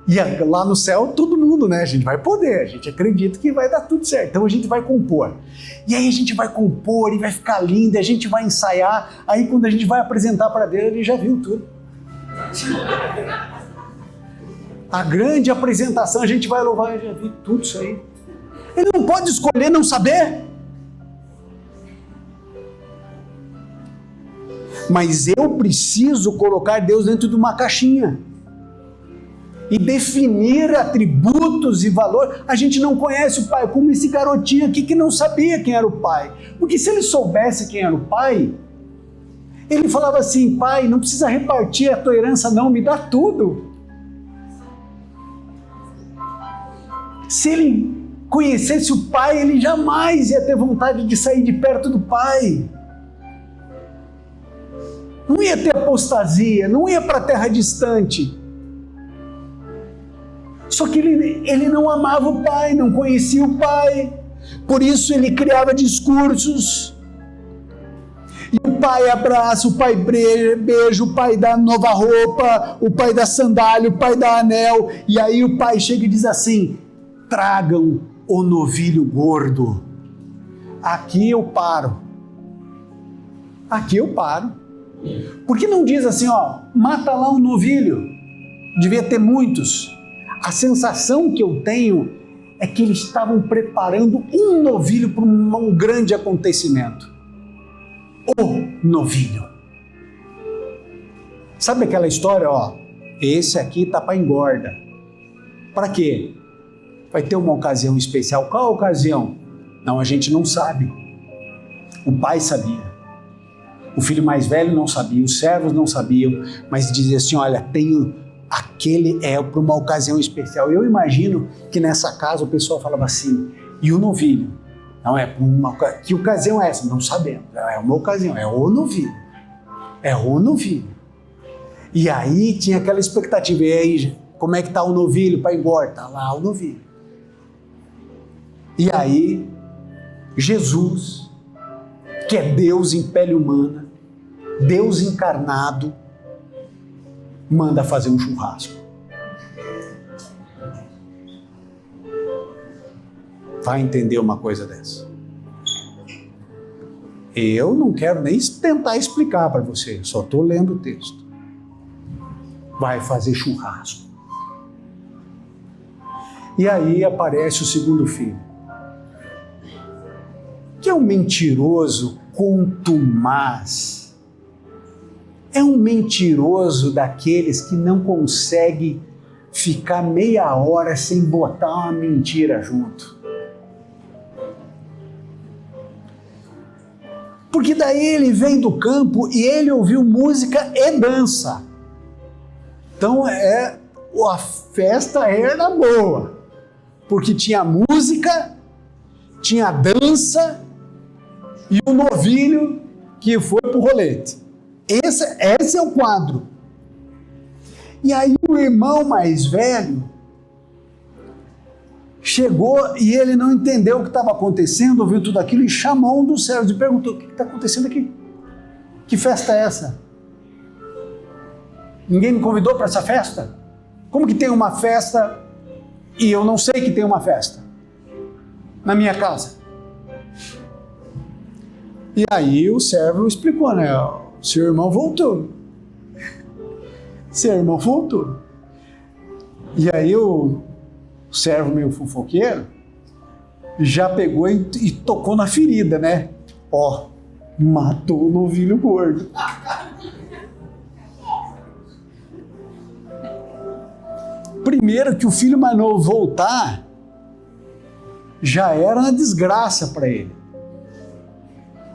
E lá no céu, todo mundo, né? A gente vai poder, a gente acredita que vai dar tudo certo. Então a gente vai compor. E aí a gente vai compor e vai ficar lindo, e a gente vai ensaiar. Aí quando a gente vai apresentar para Deus, Ele já viu tudo. A grande apresentação, a gente vai louvar, já viu tudo isso aí. Ele não pode escolher não saber. Mas eu preciso colocar Deus dentro de uma caixinha e definir atributos e valor. A gente não conhece o Pai, como esse garotinho aqui que não sabia quem era o Pai. Porque se ele soubesse quem era o Pai, ele falava assim: Pai, não precisa repartir a tua herança não, me dá tudo. Se ele conhecesse o Pai, ele jamais ia ter vontade de sair de perto do Pai. Não ia ter apostasia, não ia para a terra distante. Só que ele não amava o Pai, não conhecia o Pai. Por isso ele criava discursos. E o Pai abraça, o Pai beija, o Pai dá nova roupa, o Pai dá sandália, o Pai dá anel. E aí o Pai chega e diz assim: tragam o novilho gordo. Aqui eu paro. Aqui eu paro. Por que não diz assim, ó, mata lá um novilho? Devia ter muitos. A sensação que eu tenho é que eles estavam preparando um novilho para um grande acontecimento. O novilho. Sabe aquela história, ó? Esse aqui tá para engorda. Para quê? Vai ter uma ocasião especial. Qual ocasião? Não, a gente não sabe. O pai sabia. O filho mais velho não sabia, os servos não sabiam, mas dizia assim: olha, tenho aquele para uma ocasião especial. Eu imagino que nessa casa o pessoal falava assim: e o novilho? Não é que ocasião é essa? Não sabemos. É uma ocasião, é o novilho. É o novilho. E aí tinha aquela expectativa. E aí, como é que está o novilho para ir embora? Está lá o novilho. E aí, Jesus, que é Deus em pele humana, Deus encarnado, manda fazer um churrasco. Vai entender uma coisa dessa? Eu não quero nem tentar explicar para você, só estou lendo o texto. Vai fazer churrasco. E aí aparece o segundo filho. um mentiroso contumaz. É um mentiroso daqueles que não consegue ficar meia hora sem botar uma mentira junto. Porque daí ele vem do campo e ele ouviu música e dança. Então a festa era boa, porque tinha música, tinha dança e o novilho que foi pro rolete. Esse é o quadro. E aí o irmão mais velho chegou e ele não entendeu o que estava acontecendo, ouviu tudo aquilo e chamou um dos servos e perguntou: o que está acontecendo aqui? Que festa é essa? Ninguém me convidou para essa festa? Como que tem uma festa e eu não sei que tem uma festa na minha casa? E aí o servo explicou, né? Seu irmão voltou. Seu irmão voltou. E aí o servo meio fofoqueiro já pegou e tocou na ferida, né? Ó, matou o novilho gordo. Primeiro que o filho mais novo voltar já era uma desgraça para ele.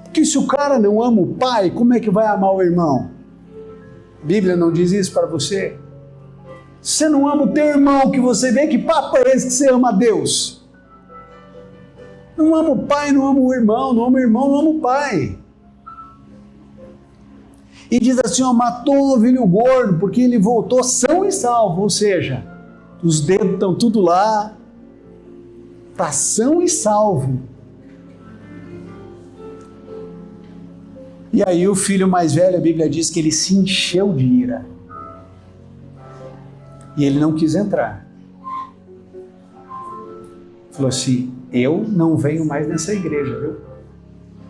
Porque se o cara não ama o pai, como é que vai amar o irmão? A Bíblia não diz isso para você? Você não ama o teu irmão, que você vê, que papo é esse que você ama a Deus? Não ama o pai, não ama o irmão, não ama o irmão, não ama o pai. E diz assim, ó, matou o novilho gordo, porque ele voltou são e salvo, ou seja, os dedos estão tudo lá, está são e salvo. E aí o filho mais velho, a Bíblia diz que ele se encheu de ira. E ele não quis entrar. Falou assim, eu não venho mais nessa igreja, viu?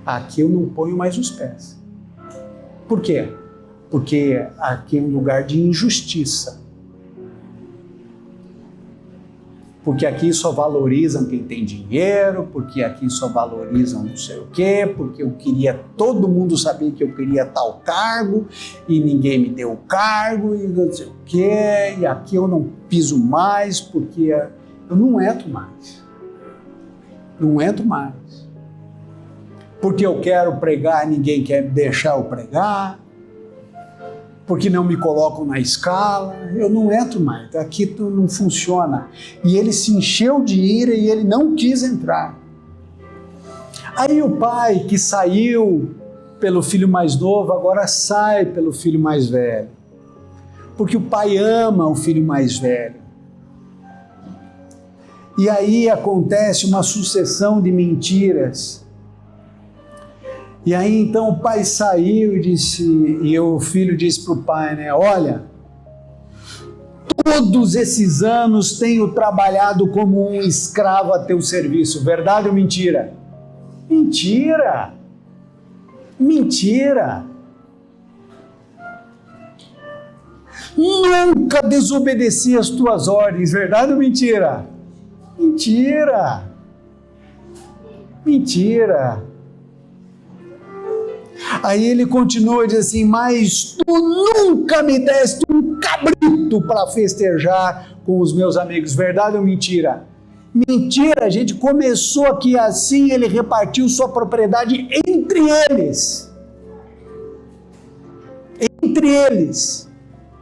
Aqui eu não ponho mais os pés. Por quê? Porque aqui é um lugar de injustiça. Porque aqui só valorizam quem tem dinheiro, porque aqui só valorizam não sei o quê, porque eu queria, todo mundo sabia que eu queria tal cargo, e ninguém me deu o cargo, e não sei o quê, e aqui eu não piso mais, porque eu não entro mais. Não entro mais. Porque eu quero pregar, ninguém quer deixar eu pregar, porque não me colocam na escala, eu não entro mais, aqui não funciona. E ele se encheu de ira e ele não quis entrar. Aí o pai que saiu pelo filho mais novo, agora sai pelo filho mais velho. Porque o pai ama o filho mais velho. E aí acontece uma sucessão de mentiras. E aí então o pai saiu e disse, e o filho disse para o pai, né? Olha, todos esses anos tenho trabalhado como um escravo a teu serviço, verdade ou mentira? Mentira! Mentira! Nunca desobedeci as tuas ordens, verdade ou mentira? Mentira! Mentira! Aí ele continua e diz assim, mas tu nunca me deste um cabrito para festejar com os meus amigos, verdade ou mentira? Mentira, a gente começou aqui assim, ele repartiu sua propriedade entre eles. Entre eles.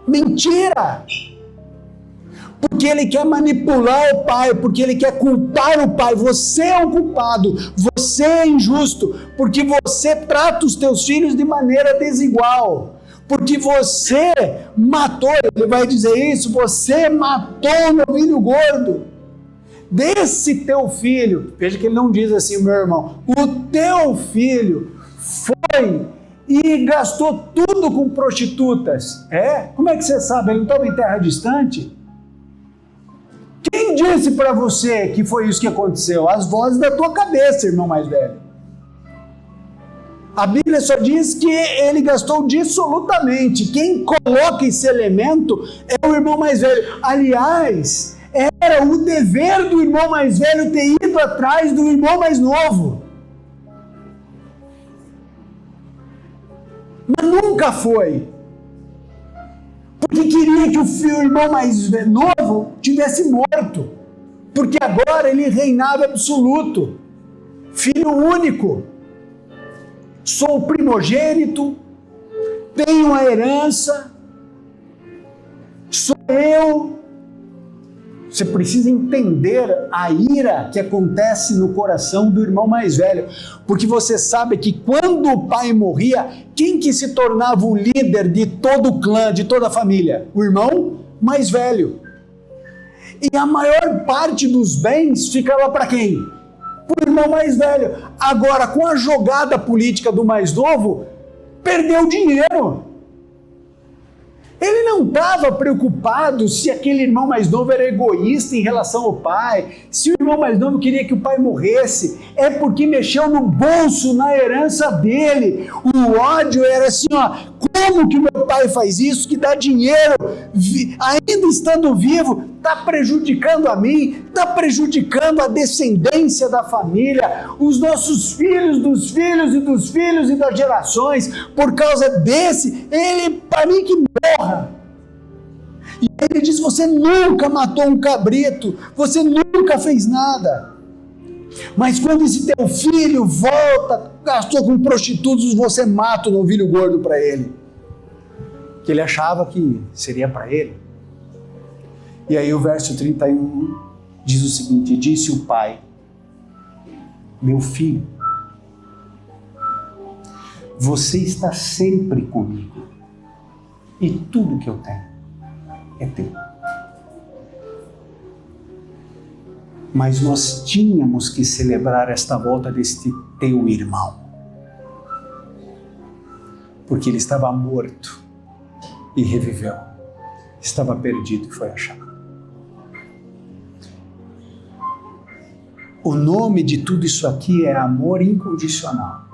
Mentira! Porque ele quer manipular o pai, porque ele quer culpar o pai. Você é o culpado, você é injusto, porque você trata os teus filhos de maneira desigual. Porque você matou, ele vai dizer isso, você matou o novilho gordo. Desse teu filho, veja que ele não diz assim, meu irmão, o teu filho foi e gastou tudo com prostitutas. Como é que você sabe? Ele não estava em terra distante? Quem disse para você que foi isso que aconteceu? As vozes da tua cabeça, irmão mais velho. A Bíblia só diz que ele gastou dissolutamente. Quem coloca esse elemento é o irmão mais velho. Aliás, era o dever do irmão mais velho ter ido atrás do irmão mais novo. Mas nunca foi. Porque queria que o irmão mais novo tivesse morto. Porque agora ele reinava absoluto. Filho único. Sou o primogênito. Tenho a herança. Sou eu. Você precisa entender a ira que acontece no coração do irmão mais velho. Porque você sabe que quando o pai morria, quem que se tornava o líder de todo o clã, de toda a família? O irmão mais velho. E a maior parte dos bens ficava para quem? Para o irmão mais velho. Agora, com a jogada política do mais novo, perdeu dinheiro. Ele não estava preocupado se aquele irmão mais novo era egoísta em relação ao pai, se o irmão mais novo queria que o pai morresse, é porque mexeu no bolso, na herança dele. O ódio era assim, ó, como que meu pai faz isso, que dá dinheiro, ainda estando vivo, está prejudicando a mim, está prejudicando a descendência da família, os nossos filhos, dos filhos e dos filhos e das gerações, por causa desse, ele, para mim que morra. E ele diz, você nunca matou um cabrito, você nunca fez nada. Mas quando esse teu filho volta, gastou com prostitutos, você mata o novilho gordo para ele. Que ele achava que seria para ele. E aí o verso 31 diz o seguinte, disse o pai, meu filho, você está sempre comigo. E tudo que eu tenho é teu. Mas nós tínhamos que celebrar esta volta deste teu irmão. Porque ele estava morto e reviveu. Estava perdido e foi achado. O nome de tudo isso aqui é amor incondicional.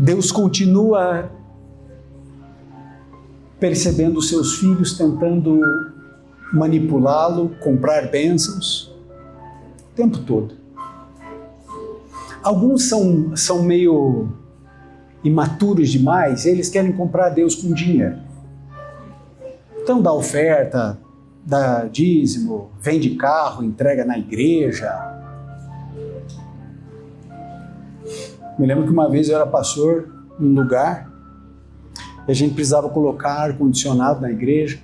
Deus continua percebendo os seus filhos, tentando manipulá-lo, comprar bênçãos, o tempo todo. Alguns são meio imaturos demais, eles querem comprar Deus com dinheiro. Então dá oferta, dá dízimo, vende carro, entrega na igreja. Me lembro que uma vez eu era pastor num lugar e a gente precisava colocar ar-condicionado na igreja.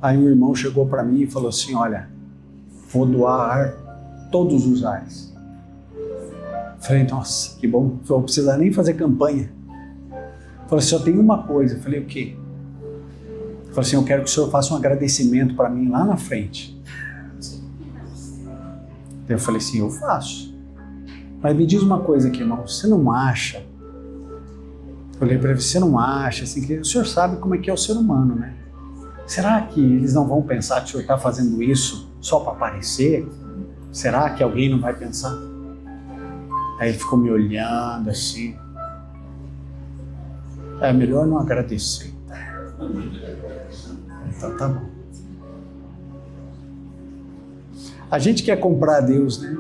Aí um irmão chegou para mim e falou assim, olha, vou doar ar, todos os ares. Falei, nossa, que bom, não vou precisar nem fazer campanha. Falei, só tem uma coisa. Falei, o quê? Falei assim, eu quero que o senhor faça um agradecimento para mim lá na frente. Eu falei assim, eu faço. Mas me diz uma coisa aqui, irmão, você não acha? Eu olhei para ele, você não acha, assim, que o senhor sabe como é que é o ser humano, né? Será que eles não vão pensar que o senhor está fazendo isso só para aparecer? Será que alguém não vai pensar? Aí ele ficou me olhando assim. É melhor não agradecer. Então tá bom. A gente quer comprar a Deus, né?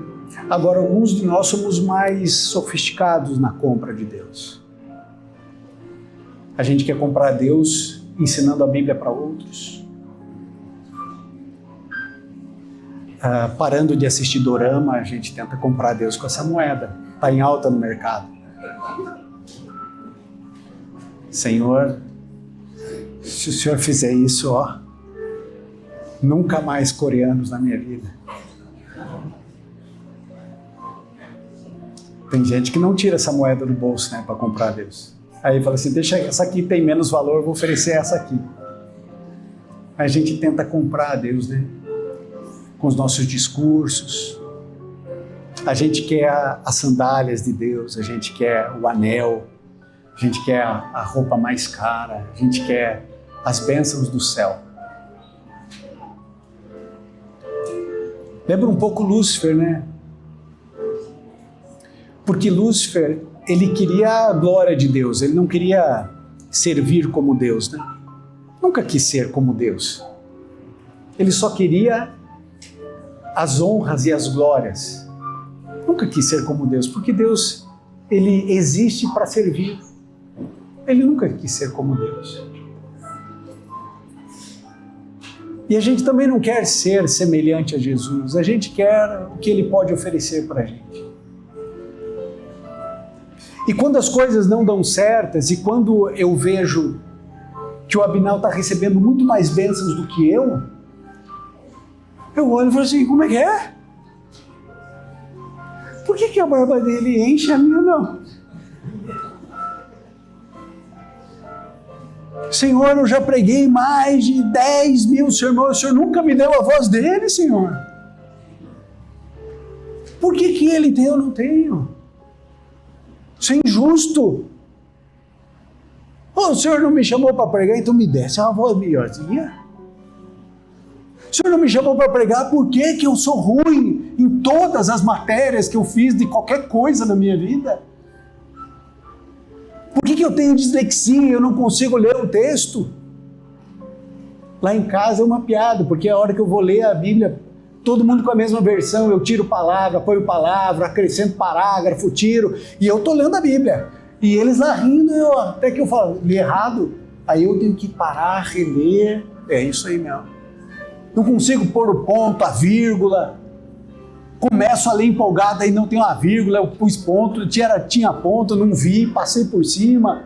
Agora, alguns de nós somos mais sofisticados na compra de Deus. A gente quer comprar a Deus ensinando a Bíblia para outros. Parando de assistir dorama, a gente tenta comprar a Deus com essa moeda. Está em alta no mercado. Senhor, se o Senhor fizer isso, ó, nunca mais coreanos na minha vida. Tem gente que não tira essa moeda do bolso, né, para comprar a Deus. Aí fala assim, deixa essa aqui, tem menos valor, vou oferecer essa aqui. Aí a gente tenta comprar a Deus, né, com os nossos discursos. A gente quer as sandálias de Deus, a gente quer o anel, a gente quer a roupa mais cara, a gente quer as bênçãos do céu. Lembra um pouco Lúcifer, né? Porque Lúcifer, ele queria a glória de Deus, ele não queria servir como Deus, né? Nunca quis ser como Deus. Ele só queria as honras e as glórias. Nunca quis ser como Deus, porque Deus ele existe para servir. Ele nunca quis ser como Deus. E a gente também não quer ser semelhante a Jesus. A gente quer o que ele pode oferecer para a gente. E quando as coisas não dão certas, e quando eu vejo que o Abinal está recebendo muito mais bênçãos do que eu olho e falo assim, como é que é? Por que a barba dele enche, a minha não? Senhor, eu já preguei mais de 10 mil sermões, o Senhor nunca me deu a voz dele, Senhor. Por que ele tem e eu não tenho? Isso é injusto. O Senhor não me chamou para pregar, então me desse uma voz melhorzinha. O Senhor não me chamou para pregar, por que eu sou ruim em todas as matérias que eu fiz de qualquer coisa na minha vida? Por que eu tenho dislexia e eu não consigo ler o texto? Lá em casa é uma piada, porque a hora que eu vou ler a Bíblia, todo mundo com a mesma versão, eu tiro palavra, ponho palavra, acrescento parágrafo, tiro, e eu estou lendo a Bíblia. E eles lá rindo, até que eu falo, li errado, aí eu tenho que parar, reler, é isso aí mesmo. Não consigo pôr o ponto, a vírgula, começo a ler empolgado, aí não tem uma vírgula, eu pus ponto, tinha ponto, não vi, passei por cima.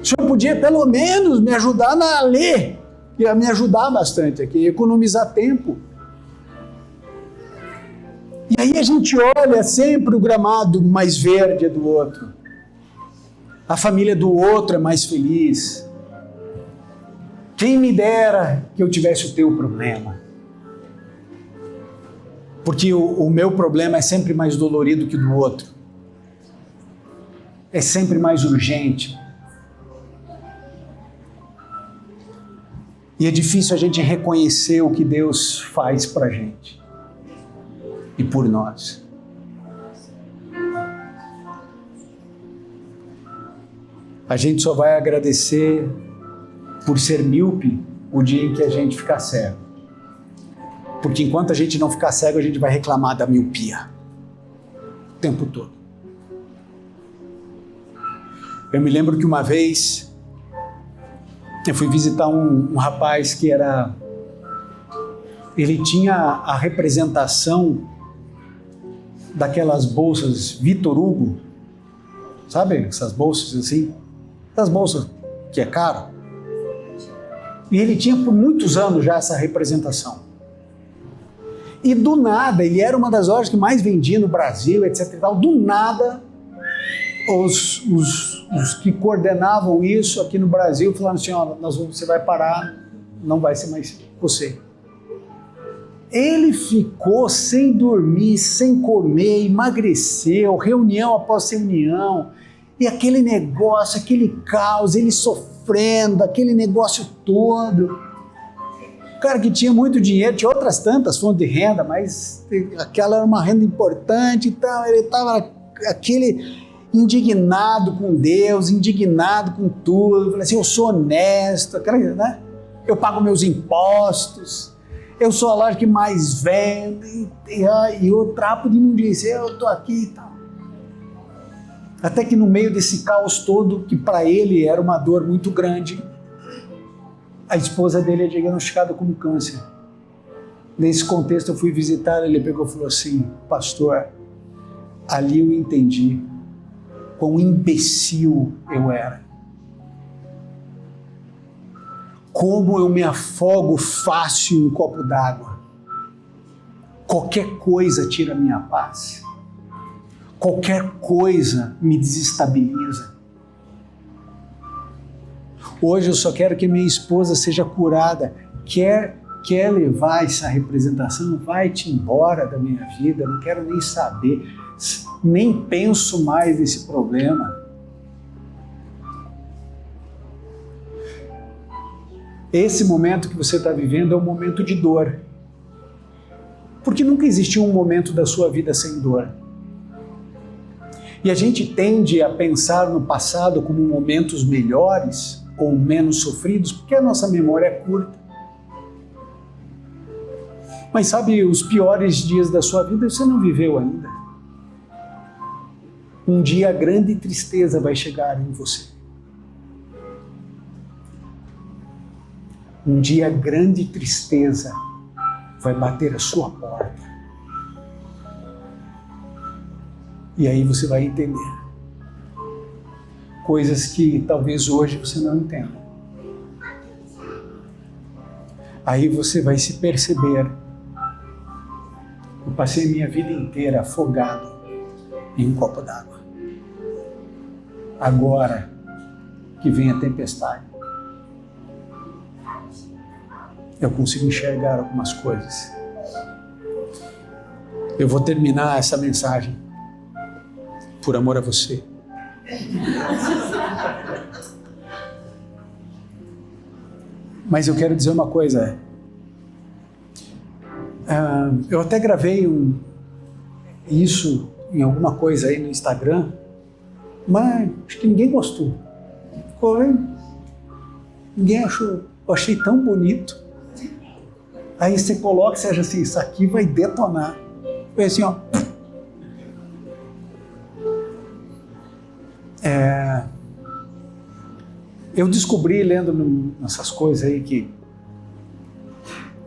O senhor podia pelo menos me ajudar a ler, ia me ajudar bastante aqui, economizar tempo. E aí a gente olha sempre o gramado mais verde do outro. A família do outro é mais feliz. Quem me dera que eu tivesse o teu problema. Porque o meu problema é sempre mais dolorido que o do outro. É sempre mais urgente. E é difícil a gente reconhecer o que Deus faz pra gente. E por nós. A gente só vai agradecer por ser míope o dia em que a gente ficar cego. Porque enquanto a gente não ficar cego, a gente vai reclamar da miopia. O tempo todo. Eu me lembro que uma vez eu fui visitar um rapaz que era... Ele tinha a representação daquelas bolsas Vitor Hugo. Sabe essas bolsas assim? Essas bolsas que é caro. E ele tinha por muitos anos já essa representação. E do nada, ele era uma das lojas que mais vendia no Brasil, etc. E tal. Do nada, os que coordenavam isso aqui no Brasil falaram assim, ó, você vai parar, não vai ser mais você. Ele ficou sem dormir, sem comer, emagreceu, reunião após reunião, e aquele negócio, aquele caos, ele sofrendo, aquele negócio todo. O cara que tinha muito dinheiro, tinha outras tantas fontes de renda, mas aquela era uma renda importante e tal, ele estava aquele indignado com Deus, indignado com tudo, falei assim, eu sou honesto, né? Eu pago meus impostos, eu sou a loja que mais vende, e o trapo de imundícia, eu estou aqui e tal. Até que no meio desse caos todo, que para ele era uma dor muito grande, a esposa dele é diagnosticada com câncer. Nesse contexto eu fui visitar, ele pegou e falou assim, pastor, ali eu entendi quão imbecil eu era. Como eu me afogo fácil em um copo d'água. Qualquer coisa tira a minha paz. Qualquer coisa me desestabiliza. Hoje eu só quero que minha esposa seja curada. Quer levar essa representação? Vai-te embora da minha vida, não quero nem saber. Nem penso mais nesse problema. Esse momento que você está vivendo é um momento de dor. Porque nunca existiu um momento da sua vida sem dor. E a gente tende a pensar no passado como momentos melhores ou menos sofridos, porque a nossa memória é curta. Mas sabe, os piores dias da sua vida você não viveu ainda. um dia a grande tristeza vai chegar em você. Um dia a grande tristeza vai bater a sua porta. E aí você vai entender coisas que talvez hoje você não entenda. Aí você vai se perceber: eu passei minha vida inteira afogado em um copo d'água. Agora que vem a tempestade, eu consigo enxergar algumas coisas. Eu vou terminar essa mensagem por amor a você. Mas eu quero dizer uma coisa. Eu até gravei isso em alguma coisa aí no Instagram, mas acho que ninguém gostou. Ficou vendo? Ninguém achou. Eu achei tão bonito. Aí você coloca, você acha assim, isso aqui vai detonar. Foi assim, ó. Eu descobri, lendo nessas coisas aí que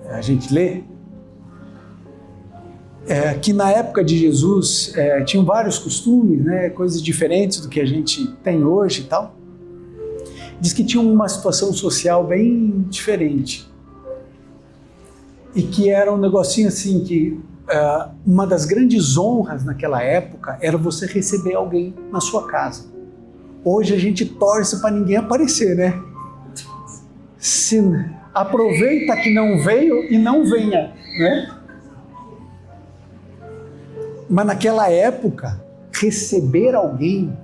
a gente lê, que na época de Jesus tinham vários costumes, né, coisas diferentes do que a gente tem hoje e tal. Diz que tinha uma situação social bem diferente. E que era um negocinho assim que uma das grandes honras naquela época era você receber alguém na sua casa. Hoje a gente torce para ninguém aparecer, né? Aproveita que não veio e não venha, né? Mas naquela época, receber alguém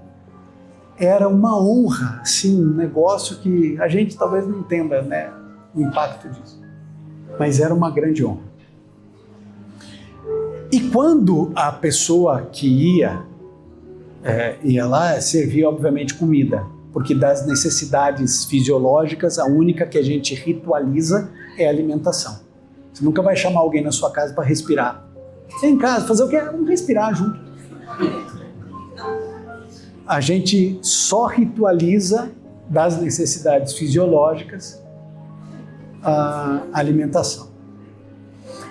era uma honra, assim, um negócio que a gente talvez não entenda, né, o impacto disso. Mas era uma grande honra. E quando a pessoa que ia lá, servia obviamente comida, porque das necessidades fisiológicas, a única que a gente ritualiza é a alimentação. Você nunca vai chamar alguém na sua casa para respirar. Vem em casa, fazer o quê? Vamos respirar junto. A gente só ritualiza das necessidades fisiológicas a alimentação.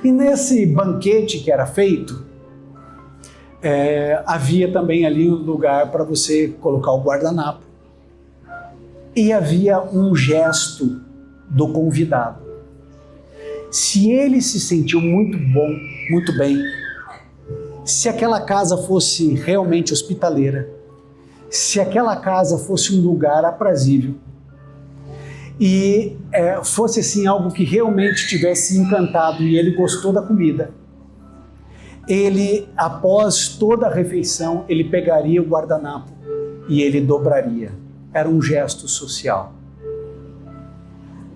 E nesse banquete que era feito, havia também ali um lugar para você colocar o guardanapo. E havia um gesto do convidado. Se ele se sentiu muito bem, se aquela casa fosse realmente hospitaleira, se aquela casa fosse um lugar aprazível, e fosse assim algo que realmente tivesse encantado e ele gostou da comida, ele, após toda a refeição, ele pegaria o guardanapo e ele dobraria. Era um gesto social.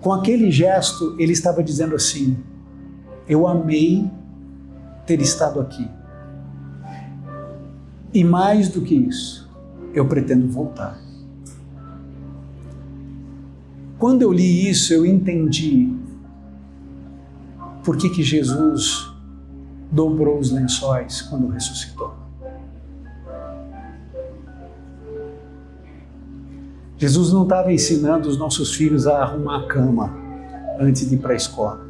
Com aquele gesto, ele estava dizendo assim: eu amei ter estado aqui. E mais do que isso, eu pretendo voltar. Quando eu li isso, eu entendi por que Jesus dobrou os lençóis quando ressuscitou. Jesus não estava ensinando os nossos filhos a arrumar a cama antes de ir para a escola.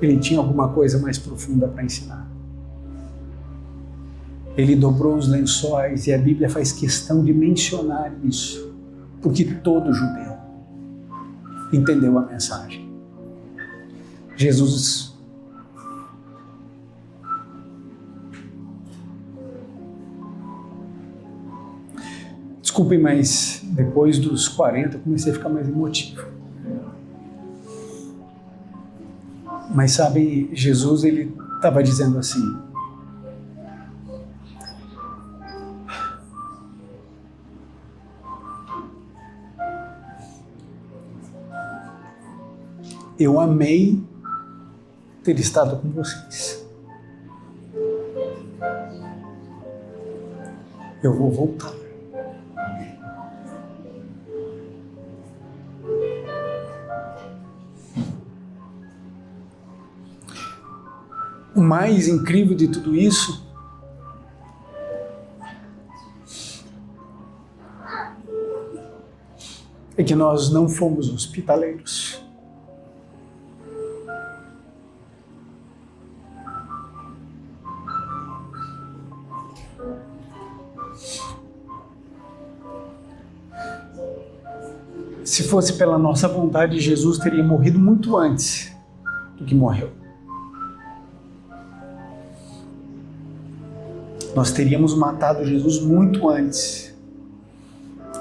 Ele tinha alguma coisa mais profunda para ensinar. Ele dobrou os lençóis e a Bíblia faz questão de mencionar isso, porque todo judeu entendeu a mensagem. Jesus desculpem, mas depois dos 40 eu comecei a ficar mais emotivo. Mas sabe, Jesus, ele estava dizendo assim: eu amei ter estado com vocês. Eu vou voltar. O mais incrível de tudo isso é que nós não fomos hospitaleiros. Se fosse pela nossa vontade, Jesus teria morrido muito antes do que morreu. Nós teríamos matado Jesus muito antes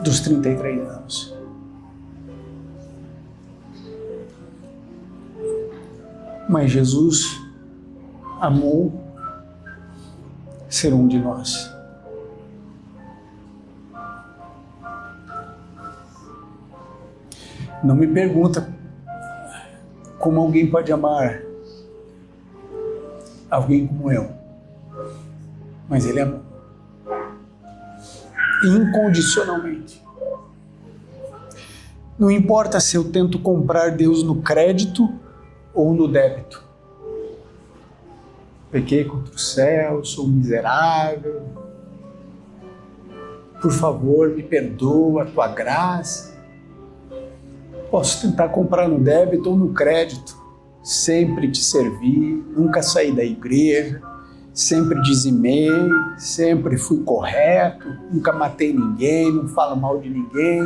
dos 33 anos. Mas Jesus amou ser um de nós. Não me pergunta como alguém pode amar alguém como eu. Mas ele amou. Incondicionalmente. Não importa se eu tento comprar Deus no crédito ou no débito. Pequei contra o céu, sou miserável. Por favor, me perdoa, a tua graça. Posso tentar comprar no débito ou no crédito. Sempre te servi, nunca saí da igreja, sempre dizimei, sempre fui correto, nunca matei ninguém, não falo mal de ninguém.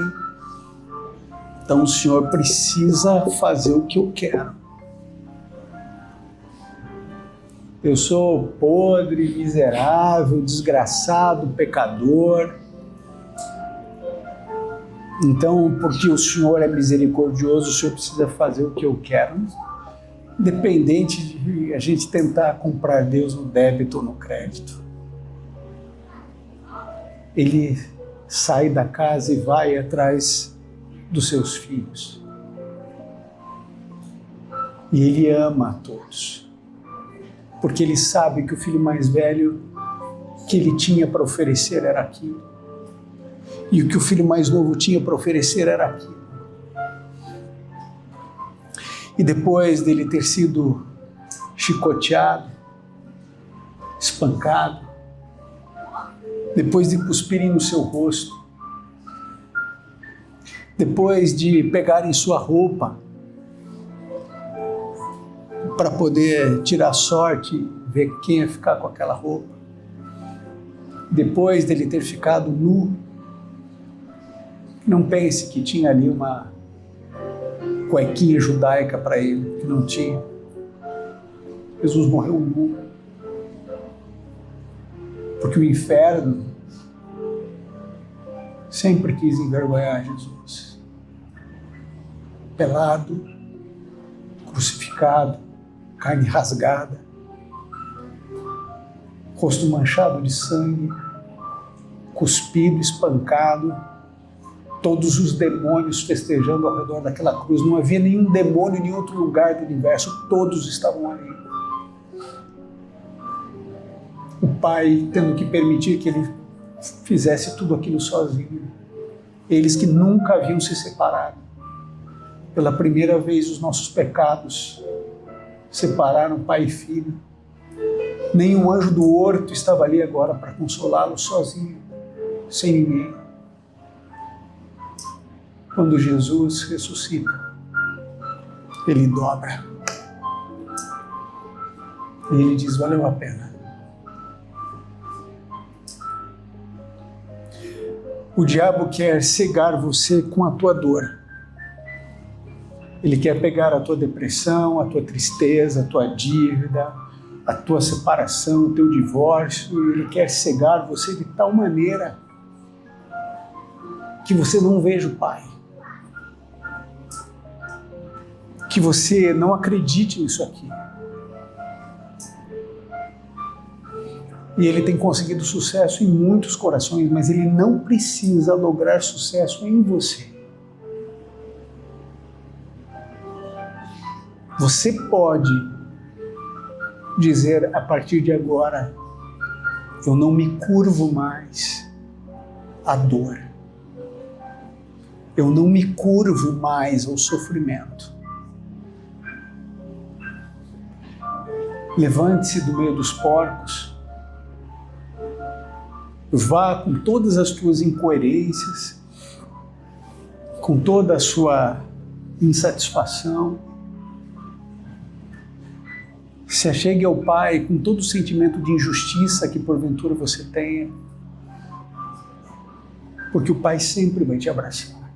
Então o Senhor precisa fazer o que eu quero. Eu sou podre, miserável, desgraçado, pecador. Então, porque o Senhor é misericordioso, o Senhor precisa fazer o que eu quero. Independente de a gente tentar comprar Deus no débito ou no crédito. Ele sai da casa e vai atrás dos seus filhos. E ele ama a todos. Porque ele sabe que o filho mais velho que ele tinha para oferecer era aquilo. E o que o filho mais novo tinha para oferecer era aquilo. E depois dele ter sido chicoteado, espancado, depois de cuspirem no seu rosto, depois de pegarem sua roupa para poder tirar sorte, ver quem ia ficar com aquela roupa, depois dele ter ficado nu, não pense que tinha ali uma cuequinha judaica para ele, que não tinha. Jesus morreu nu. Porque o inferno sempre quis envergonhar Jesus. Pelado, crucificado, carne rasgada, rosto manchado de sangue, cuspido, espancado, todos os demônios festejando ao redor daquela cruz. Não havia nenhum demônio em nenhum outro lugar do universo, todos estavam ali. O Pai tendo que permitir que ele fizesse tudo aquilo sozinho. Eles que nunca haviam se separado. Pela primeira vez os nossos pecados separaram pai e filho. Nenhum anjo do horto estava ali agora para consolá-lo sozinho, sem ninguém. Quando Jesus ressuscita, ele dobra. E ele diz, valeu a pena. O diabo quer cegar você com a tua dor. Ele quer pegar a tua depressão, a tua tristeza, a tua dívida, a tua separação, o teu divórcio. Ele quer cegar você de tal maneira que você não veja o Pai. Que você não acredite nisso aqui. E ele tem conseguido sucesso em muitos corações, mas ele não precisa lograr sucesso em você. Você pode dizer a partir de agora, eu não me curvo mais à dor. Eu não me curvo mais ao sofrimento. Levante-se do meio dos porcos. Vá com todas as tuas incoerências, com toda a sua insatisfação, se achegue ao Pai com todo o sentimento de injustiça que porventura você tenha, porque o Pai sempre vai te abraçar,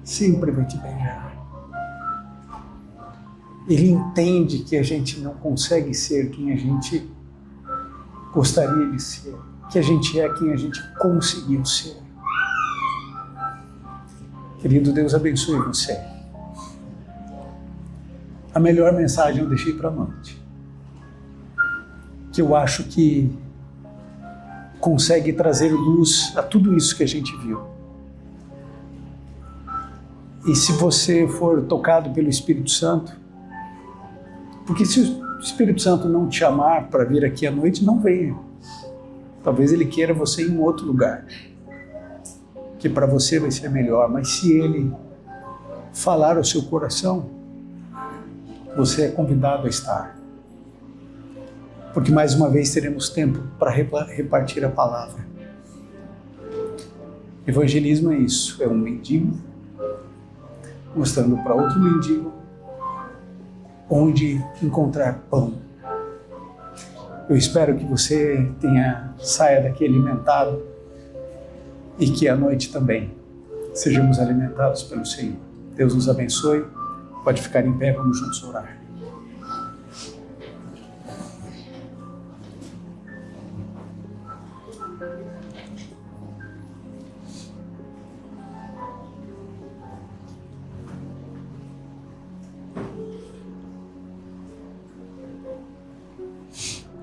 sempre vai te beijar. Ele entende que a gente não consegue ser quem a gente gostaria de ser, que a gente é quem a gente conseguiu ser. Querido Deus, abençoe você. A melhor mensagem eu deixei para a noite, que eu acho que consegue trazer luz a tudo isso que a gente viu. E se você for tocado pelo Espírito Santo, porque se o Espírito Santo não te chamar para vir aqui à noite, não venha. Talvez ele queira você em outro lugar, que para você vai ser melhor, mas se ele falar ao seu coração, você é convidado a estar. Porque mais uma vez teremos tempo para repartir a palavra. Evangelismo é isso, é um mendigo mostrando para outro mendigo onde encontrar pão. Eu espero que você saia daqui alimentado e que à noite também sejamos alimentados pelo Senhor. Deus nos abençoe. Pode ficar em pé, vamos juntos orar.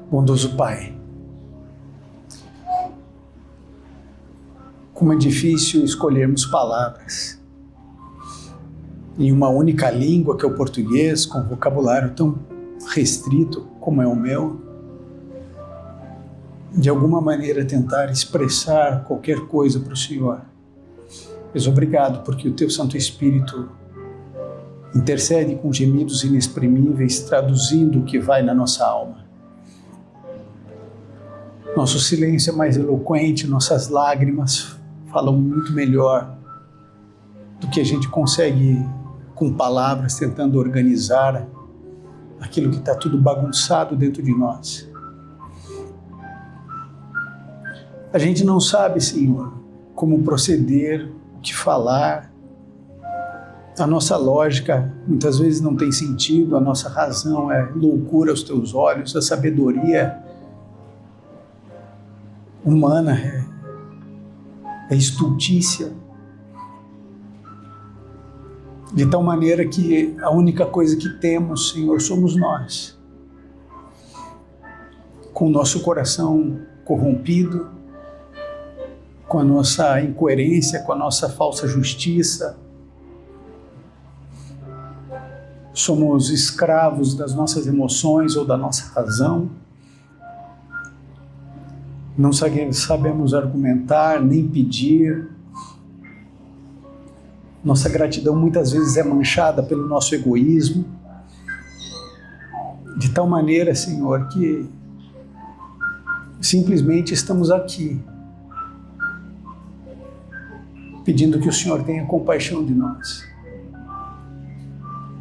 Bondoso Pai, como é difícil escolhermos palavras em uma única língua, que é o português, com vocabulário tão restrito como é o meu, de alguma maneira tentar expressar qualquer coisa para o Senhor. Mas obrigado, porque o Teu Santo Espírito intercede com gemidos inexprimíveis, traduzindo o que vai na nossa alma. Nosso silêncio é mais eloquente, nossas lágrimas falam muito melhor do que a gente consegue com palavras, tentando organizar aquilo que está tudo bagunçado dentro de nós. A gente não sabe, Senhor, como proceder, o que falar. A nossa lógica muitas vezes não tem sentido, a nossa razão é loucura aos Teus olhos, a sabedoria humana é estultícia, de tal maneira que a única coisa que temos, Senhor, somos nós, com o nosso coração corrompido, com a nossa incoerência, com a nossa falsa justiça. Somos escravos das nossas emoções ou da nossa razão. Não sabemos argumentar, nem pedir. Nossa gratidão muitas vezes é manchada pelo nosso egoísmo, de tal maneira, Senhor, que simplesmente estamos aqui, pedindo que o Senhor tenha compaixão de nós,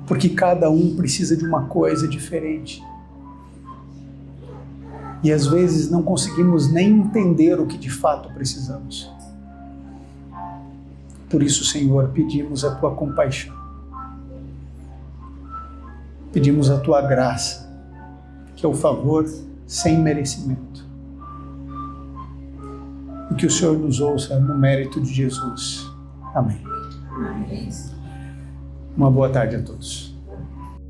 porque cada um precisa de uma coisa diferente. E às vezes não conseguimos nem entender o que de fato precisamos. Por isso, Senhor, pedimos a Tua compaixão. Pedimos a Tua graça, que é o favor sem merecimento. E que o Senhor nos ouça no mérito de Jesus. Amém. Amém. Uma boa tarde a todos.